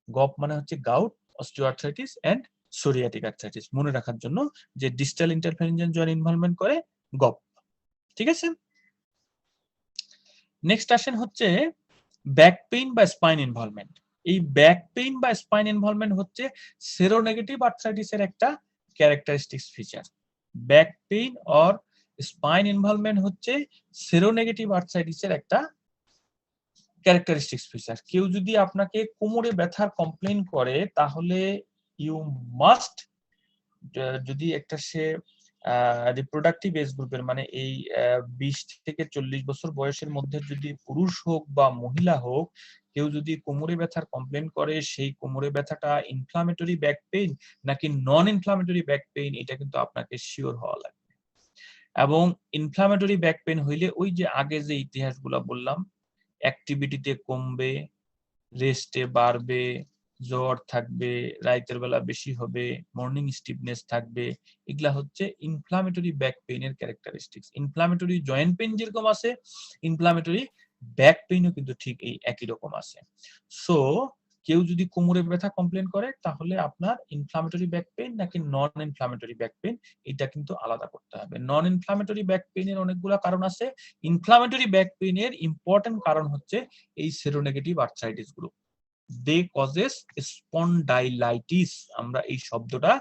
গপ মানে হচ্ছে gout, osteoarthritis and psoriatic arthritis. মনে রাখার জন্য যে ডিস্টাল ইন্টারফেরেঞ্জিয়াল জয়েন্ট ইনভলভমেন্ট করে গপ। ঠিক আছে, নেক্সট আসেন হচ্ছে ব্যাক পেইন বা স্পাইন ইনভলভমেন্ট। এই ব্যাক পেইন বা স্পাইন ইনভলভমেন্ট হচ্ছে সেরোনেগেটিভ আর্থ্রাইটিসের একটা characteristics feature. Back pain or spine involvement হচ্ছে সেরোনেগেটিভ আর্থ্রাইটিসের একটা ক্যারেক্টারিস্টিক্স ফিচার। কেউ যদি আপনাকে কোমরে ব্যথার কমপ্লেইন করে তাহলে ইউ মাস্ট, যদি একটা সে রিপ্রোডাক্টিভ এজ গ্রুপের মানে এই 20 থেকে 40 বছর বয়সের মধ্যে যদি পুরুষ হোক বা মহিলা হোক, কেউ যদি কোমরে ব্যথার কমপ্লেইন করে সেই কোমরে ব্যথাটা ইনফ্লামেটরি ব্যাক পেইন নাকি নন ইনফ্লামেটরি ব্যাক পেইন এটা কিন্তু আপনাকে শিওর হওয়া লাগবে। এবং ইনফ্লামেটরি ব্যাক পেইন হইলে ওই যে আগে যে ইতিহাসগুলো বললাম, অ্যাক্টিভিটিতে কমবে, রেস্টে বাড়বে, জ্বর থাকবে, রাতের বেলা বেশি হবে, মর্নিং স্টিফনেস থাকবে, এগুলা হচ্ছে ইনফ্লামেটরি ব্যাক পেইনের ক্যারেক্টারিস্টিক্স। ইনফ্লামেটরি জয়েন্ট পেইন যেরকম আছে, ইনফ্লামেটরি ব্যাক পেইনও কিন্তু ঠিক এই একই রকম আছে। সো কেউ যদি কোমরে ব্যথা কমপ্লেন করে তাহলে আপনার ইনফ্লামেটরি ব্যাক পেইন নাকি নন ইনফ্লামেটরি ব্যাক পেইন এটা কিন্তু আলাদা করতে হবে। নন ইনফ্লামেটরি ব্যাক পেইনের অনেকগুলো কারণ আছে। ইনফ্লামেটরি ব্যাক পেইনের ইম্পর্টেন্ট কারণ হচ্ছে এই seronegative arthritis group. They causes spondylitis. আমরা এই শব্দটা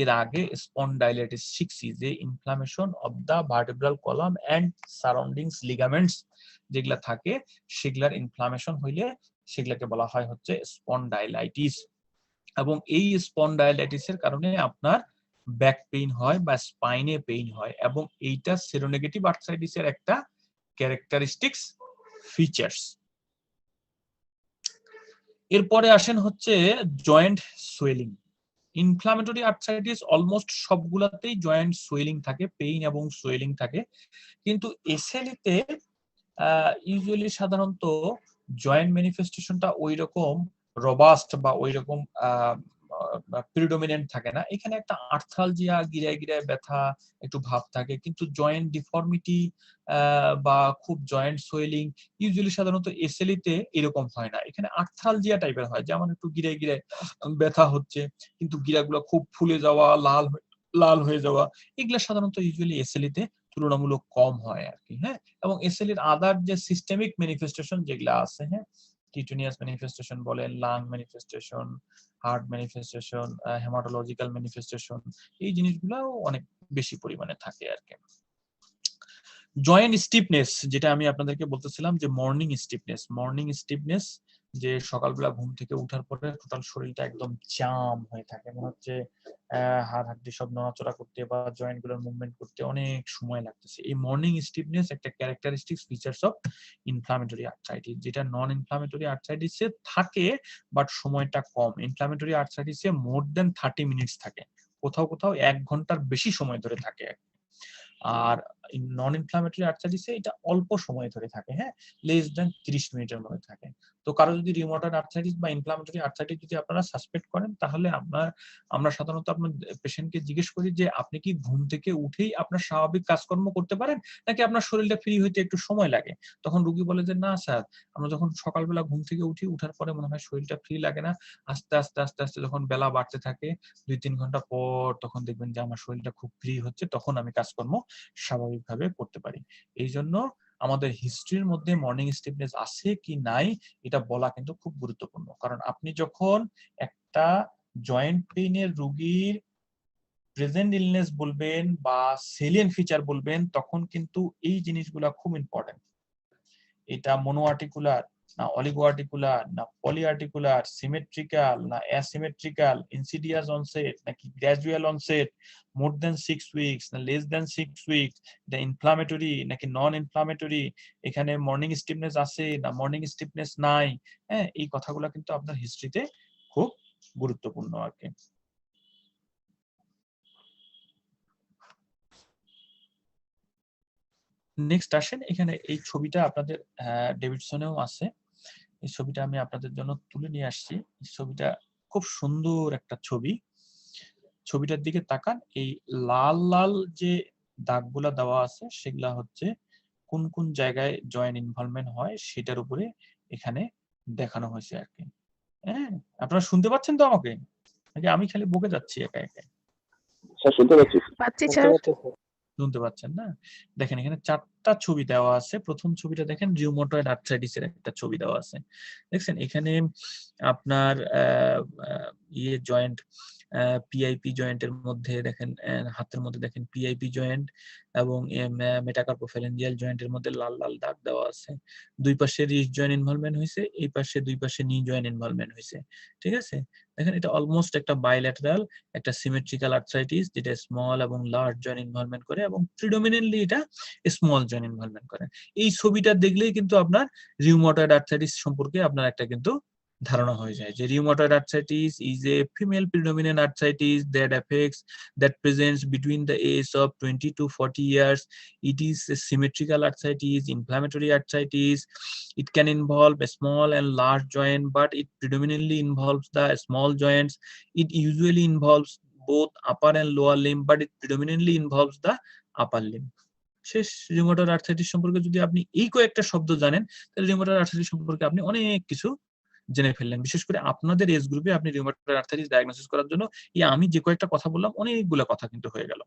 এর আগে স্পন্ডাইলাইটিস শিখছি, যে inflammation of the vertebral column and surroundings ligaments যেগুলা থাকে সেগুলার ইনফ্লামেশন হইলে সেগুলাকে বলা হয় হচ্ছে স্পন্ডাইলাইটিস। এবং এই স্পন্ডাইলাইটিসের কারণে আপনার ব্যাক পেইন হয় বা স্পাইনে পেইন হয়, এবং এইটা সেরোনেগেটিভ আর্থ্রাইটিসের একটা ক্যারেক্টারিস্টিক্স ফিচার্স। এরপরে আসেন হচ্ছে joint swelling. Inflammatory arthritis almost সবগুলাতেই জয়েন্ট সোয়েলিং থাকে, পেইন এবং সোয়েলিং থাকে। কিন্তু এসএলইতে ইউজুয়ালি সাধারণত জয়েন্ট ম্যানিফেস্টেশনটা ওইরকম রবাস্ট বা ওইরকম প্রিডোমিনেন্ট থাকে না। এখানে একটা আর্থ্রালজিয়া, গিরায় গিরায় ব্যথা একটু ভাব থাকে, কিন্তু জয়েন্ট ডিফর্মিটি বা খুব জয়েন্ট সোয়েলিং ইউজুয়ালি সাধারণত এসএলইতে এরকম হয় না। এখানে আর্থ্রালজিয়া টাইপের হয়, যেমন একটু গিরায় গিরায় ব্যথা হচ্ছে কিন্তু গিরাগুলো খুব ফুলে যাওয়া, লাল হয়ে যাওয়া, এগুলা সাধারণত ইউজুয়ালি এসএলইতে তুলনামূলক কম হয় আর কি। হ্যাঁ, এবং এসএলইর আদার যে সিস্টেমিক ম্যানিফেস্টেশন যেগুলা আছে, হ্যাঁ, কিউটেনিয়াস ম্যানিফেস্টেশন বলেন, lung manifestation, heart manifestation, haematological manifestation, এই জিনিসগুলাও অনেক বেশি পরিমাণে থাকে আর কি। জয়েন্ট স্টিফনেস, যেটা আমি আপনাদেরকে বলতেছিলাম যে মর্নিং স্টিফনেস, যে সকালবেলা ঘুম থেকে উঠার পরে টোটাল শরীরটা একদম জাম হয়ে থাকে, মনে হচ্ছে হাড় হাড্ডি সব নড়াচড়া করতে বা জয়েন্ট গুলোর মুভমেন্ট করতে অনেক সময় লাগতেছে। এই মর্নিং স্টিফনেস একটা characteristics features of inflammatory arthritis, যেটা নন ইনফ্লামেটরি আর্থ্রাইটিসে থাকে বাট সময়টা কম। ইনফ্লামেটরি আর্থ্রাইটিসে মোর দেন 30 মিনিটস থাকে, কোথাও কোথাও 1 ঘন্টার বেশি সময় ধরে থাকে। আর নন ইনফ্লামেটরি আর্থ্রাইটিসে এটা অল্প সময় ধরে থাকে, হ্যাঁ, লেস দেন 30 মিনিটের মধ্যে থাকে। তো কারো যদি রিউমাটয়েড আর্থ্রাইটিস বা ইনফ্লামেটরি আর্থ্রাইটিস যদি আপনারা সাসপেক্ট করেন তাহলে আমরা সাধারণত আপনার পেশেন্টকে জিজ্ঞেস করি যে আপনি কি ঘুম থেকে উঠেই আপনার স্বাভাবিক কাজকর্ম করতে পারেন নাকি আপনার শরীরটা ফ্রি হইতে একটু সময় লাগে। তখন রোগী বলে যে না স্যার, আমরা যখন সকালবেলা ঘুম থেকে উঠার পরে মনে হয় শরীরটা ফ্রি লাগে না, আস্তে আস্তে আস্তে আস্তে যখন বেলা বাড়তে থাকে 2-3 ঘন্টা পর তখন দেখবেন যে আমার শরীরটা খুব ফ্রি হচ্ছে, তখন আমি কাজকর্ম স্বাভাবিকভাবে করতে পারি। এই জন্য আমাদের হিস্ট্রির মধ্যে মর্নিং স্টিফনেস আছে কি নাই এটা বলা কিন্তু খুব গুরুত্বপূর্ণ। কারণ আপনি যখন একটা জয়েন্ট পেইনের রোগীর প্রেজেন্ট ইলনেস বলবেন বা সেলিয়েন্ট ফিচার বলবেন, তখন কিন্তু এই জিনিসগুলা খুব ইম্পর্টেন্ট। এটা মোনোআর্টিকুলার না অলিগোআর্টিকুলার না পলিআর্টিকুলার, সিমেট্রিক্যাল না অ্যাসিমেট্রিক্যাল, ইনসিডিয়াস অনসেট নাকি গ্র্যাজুয়াল অনসেট, মোর দেন 6 উইকস না লেস দেন 6 উইকস, এটা ইনফ্লামেটরি নাকি নন ইনফ্লামেটরি, এখানে মর্নিং স্টিফনেস আছে না মর্নিং স্টিফনেস নাই। হ্যাঁ, এই কথাগুলো কিন্তু আপনার হিস্ট্রিতে খুব গুরুত্বপূর্ণ আর কি। নেক্সট আসেন, এখানে এই ছবিটা আপনাদের ডেভিডসনেও আছে। এই ছবিটা আমি আপনাদের জন্য তুলে নিয়ে আসছি। এই ছবিটা খুব সুন্দর একটা ছবি। ছবিটার দিকে তাকান, এই লাল লাল যে দাগগুলা দেওয়া আছে সেগুলা হচ্ছে কোন কোন জায়গায় জয়েন্ট ইনভলভমেন্ট হয় সেটার উপরে এখানে দেখানো হয়েছে আর কি। হ্যাঁ, আপনারা শুনতে পাচ্ছেন তো আমাকে, নাকি আমি খালি বকে যাচ্ছি একা একা? স্যার শুনতে পাচ্ছি। শুনতে পাচ্ছেন না? দেখেন এখানে 4টা ছবি দেওয়া আছে। প্রথম ছবিটা দেখেন রিউমাটয়েড আর্থ্রাইটিসের একটা ছবি দেওয়া আছে। দেখছেন এখানে আপনার ইয়ে জয়েন্ট পিআইপি জয়েন্টের মধ্যে দেখেন, হাতের মধ্যে দেখেন পিআইপি জয়েন্ট এবং মেটাকার্পোফ্যালেঞ্জিয়াল জয়েন্টের মধ্যে লাল লাল দাগ দেওয়া আছে। দুই পাশে রিস্ট জয়েন্ট ইনভলভমেন্ট হয়েছে, এই পাশে দুই পাশে নি জয়েন্ট ইনভলভমেন্ট হয়েছে। ঠিক আছে, দেখেন এটা অলমোস্ট একটা বাইল্যাটারাল একটা সিমেট্রিক্যাল আর্থ্রাইটিস, যেটা স্মল এবং লার্জ জয়েন্ট ইনভলভমেন্ট করে এবং প্রিডমিনেন্টলি এটা স্মল জয়েন্ট ইনভলভমেন্ট করে। এই ছবিটা দেখলেই কিন্তু আপনার রিউমাটয়েড আর্থ্রাইটিস সম্পর্কে আপনার একটা কিন্তু ধারণা হয়ে যায় যে rheumatoid arthritis is a female predominant arthritis that presents between the age of 20 to 40 years. It is a symmetrical arthritis, inflammatory arthritis. It can involve a small and large joint, but it predominantly involves the small joints. It usually involves both upper and lower limb, but it predominantly involves the upper limb. শেষ, rheumatoid arthritis সম্পর্কে যদি আপনি এই কয়েকটা শব্দ জানেন, তাহলে rheumatoid arthritis সম্পর্কে আপনি অনেক কিছু জেনে ফেললেন। বিশেষ করে আপনাদের এজ গ্রুপে আপনি রিউমাটয়েড আর্থ্রাইটিস ডায়াগনোসিস করার জন্য এই আমি যে কয়েকটা কথা বললাম অনেকগুলো কথা কিন্তু হয়ে গেল।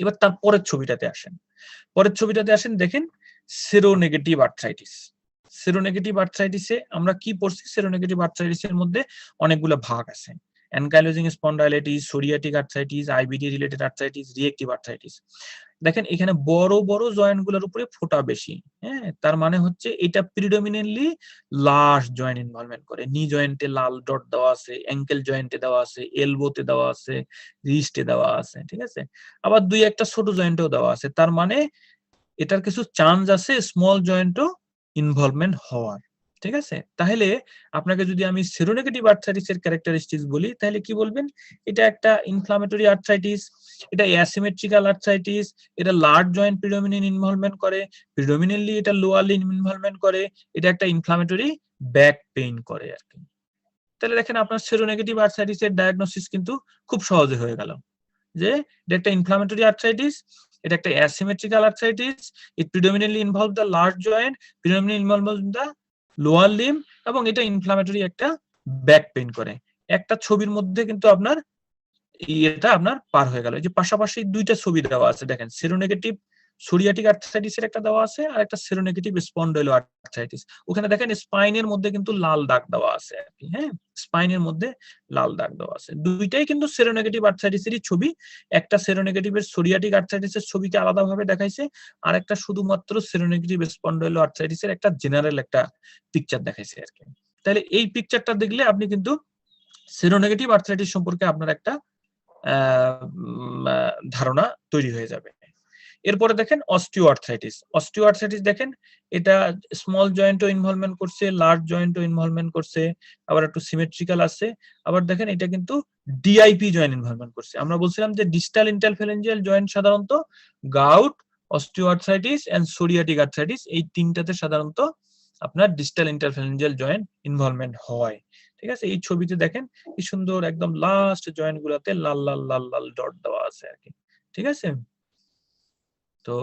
এবার তার পরের ছবিটাতে আসেন। পরের ছবিটাতে আসেন, দেখেন সেরোনেগেটিভ আর্থ্রাইটিস। সেরোনেগেটিভ আর্থ্রাইটিসে আমরা কি পড়ছি? সেরোনেগেটিভ আর্থ্রাইটিসের মধ্যে অনেকগুলো ভাগ আছে: ankylosing spondylitis, psoriatic arthritis, IBD related arthritis, reactive arthritis. দেখেন এখানে বড় বড় জয়েন্ট গুলোর উপরে ফোঁটা বেশি। হ্যাঁ, তার মানে হচ্ছে এটা প্রিডমিনেন্টলি লার্জ জয়েন্ট ইনভলভমেন্ট করে। নি জয়েন্টে লাল ডট দেওয়া আছে, অ্যাঙ্কেল জয়েন্টে দেওয়া আছে, এলবোতে দেওয়া আছে, রিস্টে দেওয়া আছে। ঠিক আছে, আবার দুই একটা ছোট জয়েন্টেও দেওয়া আছে। তার মানে এটার কিছু চান্স আছে স্মল জয়েন্টও ইনভলভমেন্ট হওয়ার। ঠিক আছে, তাহলে আপনাকে যদি আমি সেরোনেগেটিভ আর্থ্রাইটিসের ক্যারেক্টারিস্টিক্স বলি, তাহলে কি বলবেন? এটা একটা ইনফ্লামেটরি আর্থ্রাইটিস, এটা অ্যাসিমেট্রিক্যাল আর্থ্রাইটিস, এটা লার্জ জয়েন্ট প্রিডমিনেন্ট ইনভলভমেন্ট করে, প্রিডমিনেন্টলি এটা লোয়ার লিম্ব ইনভলভমেন্ট করে, এটা একটা ইনফ্লামেটরি ব্যাক পেইন করে আর কি। তাহলে দেখেন আপনার সেরোনেগেটিভ আর্থ্রাইটিসের ডায়াগনোসিস কিন্তু খুব সহজে হয়ে গেল যে এটা একটা ইনফ্লামেটরি আর্থ্রাইটিস, এটা একটা asymmetrical arthritis, it predominantly involve the large joint, predominantly involve the lower limb, এবং এটা ইনফ্লামেটরি একটা ব্যাক পেইন করে। একটা ছবির মধ্যে কিন্তু আপনার এটা আপনার পার হয়ে গেল। এই যে পাশাপাশি দুইটা ছবি দেওয়া আছে, দেখেন সেরোনেগেটিভ সোরিয়াটিক আর্থ্রাইটিসের একটা দেওয়া আছে আর একটা সেরোনেগেটিভ স্পন্ডাইলো আর্থ্রাইটিস। ওখানে দেখেন স্পাইনের মধ্যে কিন্তু লাল দাগ দেওয়া আছে আর কি। হ্যাঁ, স্পাইনের মধ্যে লাল দাগ দেওয়া আছে। দুইটাই কিন্তু সেরোনেগেটিভ আর্থ্রাইটিসেরই ছবি। একটা সেরোনেগেটিভের সোরিয়াটিক আর্থ্রাইটিসের ছবিকে আলাদাভাবে দেখাইছে, আর একটা শুধুমাত্র সেরোনেগেটিভ স্পন্ডাইলো আর্থ্রাইটিসের একটা জেনারেল একটা পিকচার দেখাইছে আর কি। তাহলে এই পিকচারটা দেখলে আপনি কিন্তু সেরোনেগেটিভ আর্থ্রাইটিস সম্পর্কে আপনার একটা ধারণা তৈরি হয়ে যাবে। এরপরে দেখেন অস্টিও আর্থ্রাইটিস। অস্টিও আর্থ্রাইটিস দেখেন এটা স্মল জয়েন্টও ইনভলভমেন্ট করছে, লার্জ জয়েন্টও ইনভলভমেন্ট করছে, আবার একটু সিমেট্রিক্যাল আছে। আবার দেখেন এটা কিন্তু ডিআইপি জয়েন্ট ইনভলভমেন্ট করছে। আমরা বলছিলাম যে ডিস্টাল ইন্টারফ্যালেঞ্জিয়াল জয়েন্ট সাধারণত gout, osteoarthritis and psoriatic arthritis, এই তিনটাতে সাধারণত আপনার ডিস্টাল ইন্টারফ্যালেঞ্জিয়াল জয়েন্ট ইনভলভমেন্ট হয়। ঠিক আছে, এই ছবিতে দেখেন কি সুন্দর একদম লাস্ট জয়েন্ট গুলাতে লাল লাল লাল লাল ডট দেওয়া আছে আর কি। ঠিক আছে, তো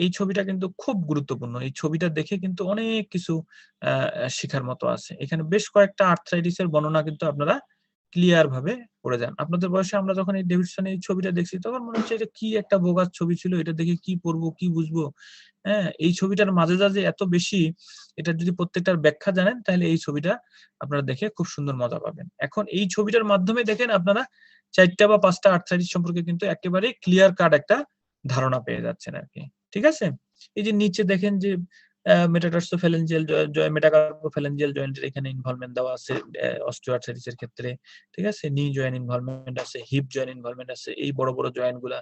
এই ছবিটা কিন্তু খুব গুরুত্বপূর্ণ। এই ছবিটা দেখে কিন্তু অনেক কিছু শেখার মতো আছে। এখানে বেশ কয়েকটা আর্থ্রাইটিসের বর্ণনা কিন্তু আপনারা ক্লিয়ার ভাবে পড়ে যান। আপনাদের বয়সে আমরা যখন এই ডেভিডসন এই ছবিটা দেখছি তখন মনে হচ্ছে এটা কি একটা বোগাস ছবি ছিল, এটা দেখে কি পড়বো কি বুঝবো। হ্যাঁ, এই ছবিটার মাঝে যা যে এত বেশি, এটা যদি প্রত্যেকটার ব্যাখ্যা জানেন তাহলে এই ছবিটা আপনারা দেখে খুব সুন্দর মজা পাবেন। এখন এই ছবিটার মাধ্যমে দেখেন আপনারা 4টা বা 5টা আর্থ্রাইটিস সম্পর্কে কিন্তু একেবারে ক্লিয়ার কাট একটা ধারণা পেয়ে যাচ্ছেন আর কি। ঠিক আছে, এই যে নিচে দেখেন যে মেটাটার্সোফ্যালেঞ্জিয়াল মেটাকার্পোফ্যালেঞ্জিয়াল জয়েন্টের এখানে ইনভলভমেন্ট দেওয়া আছে অস্টিওআর্থ্রাইটিসের ক্ষেত্রে। ঠিক আছে, নি জয়েন্ট ইনভলভমেন্ট আছে, হিপ জয়েন্ট ইনভলভমেন্ট আছে, এই বড় বড় জয়েন্ট গুলা।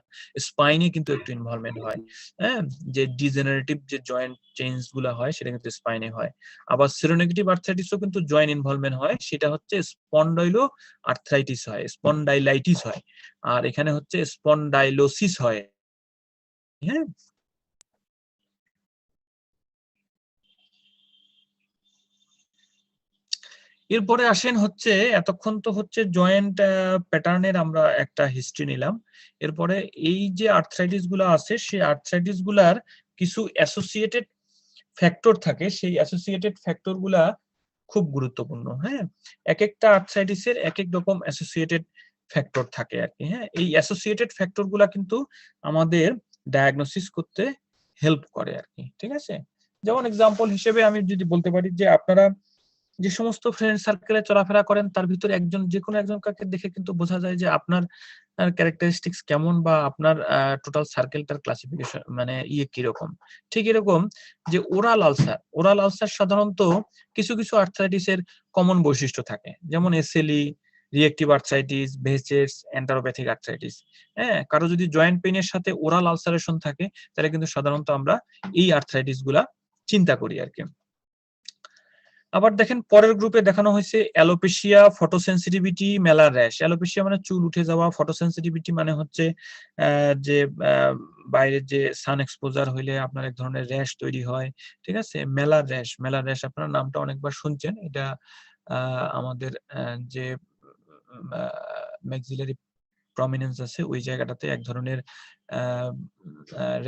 স্পাইনে কিন্তু একটু ইনভলভমেন্ট হয়, হ্যাঁ, যে ডিজেনারেটিভ যে জয়েন্ট চেঞ্জ গুলা হয় সেটা কিন্তু স্পাইনে হয়। আবার সেরোনেগেটিভ আর্থ্রাইটিসও কিন্তু জয়েন্ট ইনভলভমেন্ট হয়, সেটা হচ্ছে স্পন্ডাইলো আর্থ্রাইটিস হয়, স্পন্ডাইলাইটিস হয়। আর এখানে হচ্ছে স্পন্ডাইলোসিস হয়। হ্যাঁ, এরপরে আসেন হচ্ছে, এতক্ষণ তো হচ্ছে জয়েন্ট প্যাটার্নের আমরা একটা হিস্ট্রি নিলাম। এরপরে এই যে আর্থ্রাইটিস গুলা আছে সেই আর্থ্রাইটিস গুলার কিছু অ্যাসোসিয়েটেড ফ্যাক্টর থাকে, সেই অ্যাসোসিয়েটেড ফ্যাক্টর গুলা খুব গুরুত্বপূর্ণ। হ্যাঁ, এক একটা আর্থ্রাইটিসের এক এক রকম অ্যাসোসিয়েটেড ফ্যাক্টর থাকে আর কি। হ্যাঁ, এই অ্যাসোসিয়েটেড ফ্যাক্টর গুলা কিন্তু আমাদের ডায়াগনোসিস করতে হেল্প করে আর কি। ঠিক আছে, যেমন এক্সাম্পল হিসেবে আমি যদি বলতে পারি যে আপনারা যে সমস্ত ফ্রেন্ড সার্কেলে চলাফেরা করেন তার ভিতরে একজন, যে কোনো একজন কাকে দেখে কিন্তু বোঝা যায় যে আপনার ক্যারেক্টারিস্টিক্স কেমন বা আপনার টোটাল সার্কেলটার ক্লাসিফিকেশন মানে কিরকম। ঠিক এরকম যে ওরাল আলসার সাধারণত কিছু কিছু আর্থ্রাইটিসের কমন বৈশিষ্ট্য থাকে, যেমন এসএলই, রিয়েক্টিভ আর্থ্রাইটিস, ভেসেটস, এন্টারোপ্যাথিক আর্থ্রাইটিস। হ্যাঁ, কারো যদি জয়েন্ট পেইনের সাথে ওরাল আলসারেশন থাকে তাহলে কিন্তু সাধারণত আমরা এই আর্থ্রাইটিস গুলা চিন্তা করি আর কি। আবার দেখেন পরের গ্রুপে দেখানো হয়েছে অ্যালোপেশিয়া, ফটোসেনসিটিভিটি, মেলার র্যাশ। অ্যালোপেশিয়া মানে চুল উঠে যাওয়া, ফটোসেনসিটিভিটি মানে হচ্ছে যে বাইরে যে সান এক্সপোজার হইলে আপনার এক ধরনের র্যাশ তৈরি হয়। ঠিক আছে, মেলার র্যাশ আপনার নামটা অনেকবার শুনছেন। এটা আমাদের যে ম্যাক্সিলারি প্রমিনেন্স আছে ওই জায়গাটাতে এক ধরনের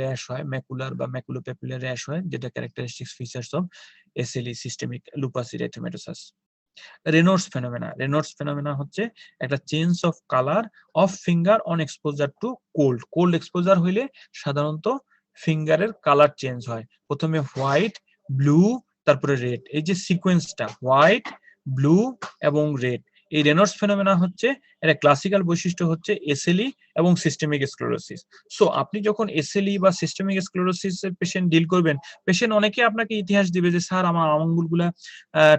র্যাশ হয়, ম্যাকুলার বা ম্যাকুলোপ্যাপুলার র্যাশ হয়, যেটা characteristics features of SLE, systemic lupus erythematosus. Raynaud's phenomena হচ্ছে একটা change of colour of finger on exposure to cold exposure হইলে সাধারণত ফিঙ্গারের কালার চেঞ্জ হয়, প্রথমে হোয়াইট, ব্লু, তারপরে রেড। এই যে সিকোয়েন্সটা হোয়াইট, ব্লু এবং রেড, এই রেনল্ডস ফেনোমেনা হচ্ছে একটা ক্লাসিক্যাল বৈশিষ্ট্য হচ্ছে এসএলই এবং সিস্টেমিক স্ক্লেরোসিস। সো আপনি যখন এসএলই বা সিস্টেমিক স্ক্লেরোসিস এর পেশেন্ট ডিল করবেন, পেশেন্ট অনেকে আপনাকে ইতিহাস দিবে যে স্যার আমার আঙ্গুলগুলা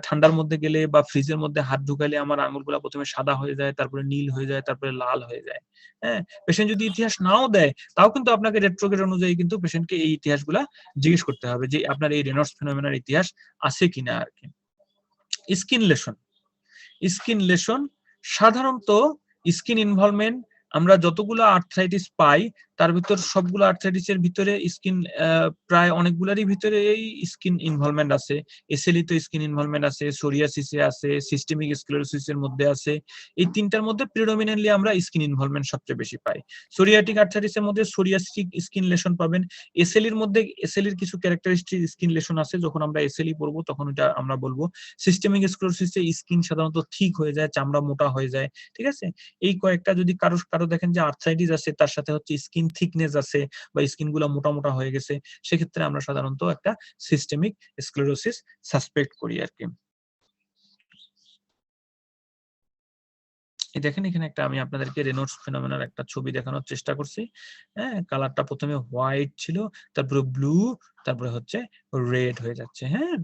ঠান্ডার মধ্যে গেলে বা ফ্রিজের মধ্যে হাত ঢুকালে আমার আঙ্গুলগুলা প্রথমে সাদা হয়ে যায়, তারপরে নীল হয়ে যায়, তারপরে লাল হয়ে যায়। হ্যাঁ, পেশেন্ট যদি ইতিহাস নাও দেয় তাও কিন্তু আপনাকে রেট্রোগ্রেড অনুযায়ী কিন্তু পেশেন্টকে এই ইতিহাসগুলা জিজ্ঞেস করতে হবে যে আপনার এই রেনল্ডস ফেনোমেনার ইতিহাস আছে কিনা আর কি। স্কিন লেশন সাধারণত স্কিন ইনভলভমেন্ট, আমরা যতগুলো আর্থ্রাইটিস পাই তার ভিতর সবগুলো আর্থ্রাইটিসের ভিতরে স্কিন প্রায় অনেকগুলোরই ভিতরে এই স্কিন ইনভলভমেন্ট আছে। এসএলই তো স্কিন ইনভলভমেন্ট আছে, সোরিয়াসিসে আছে, সিস্টেমিক স্ক্লেরোসিসের মধ্যে আছে। এই তিনটার মধ্যে প্রিডমিনেন্টলি আমরা স্কিন ইনভলভমেন্ট সবচেয়ে বেশি পাই। সোরিয়াটিক আর্থ্রাইটিসের মধ্যে সোরিয়াসিক স্কিন লেশন পাবেন। এসএলইর মধ্যে এসএলইর কিছু ক্যারেক্টারিস্টিক স্কিন লেশন আছে, যখন আমরা এসএলই পড়বো তখন এটা আমরা বলবো। সিস্টেমিক স্ক্লেরোসিসে স্কিন সাধারণত ঠিক হয়ে যায়, চামড়া মোটা হয়ে যায়। ঠিক আছে, এই কয়েকটা যদি কারো দেখেন যে আর্থ্রাইটিস আছে তার সাথে হচ্ছে স্কিন থিকনেস আছে বা স্কিন গুলা মোটা মোটা হয়ে গেছে, সেক্ষেত্রে আমরা সাধারণত একটা সিস্টেমিক স্ক্লেরোসিস সাসপেক্ট করি আর কি। দেখেন এখানে একটা আমি আপনাদেরকে রেনল্ডস ফেনোমেনার একটা ছবি দেখানোর চেষ্টা করছি। হ্যাঁ, কালারটা প্রথমে হোয়াইট ছিল, তারপরে ব্লু, তারপরে হচ্ছে রেড হয়ে যাচ্ছে। হ্যাঁ,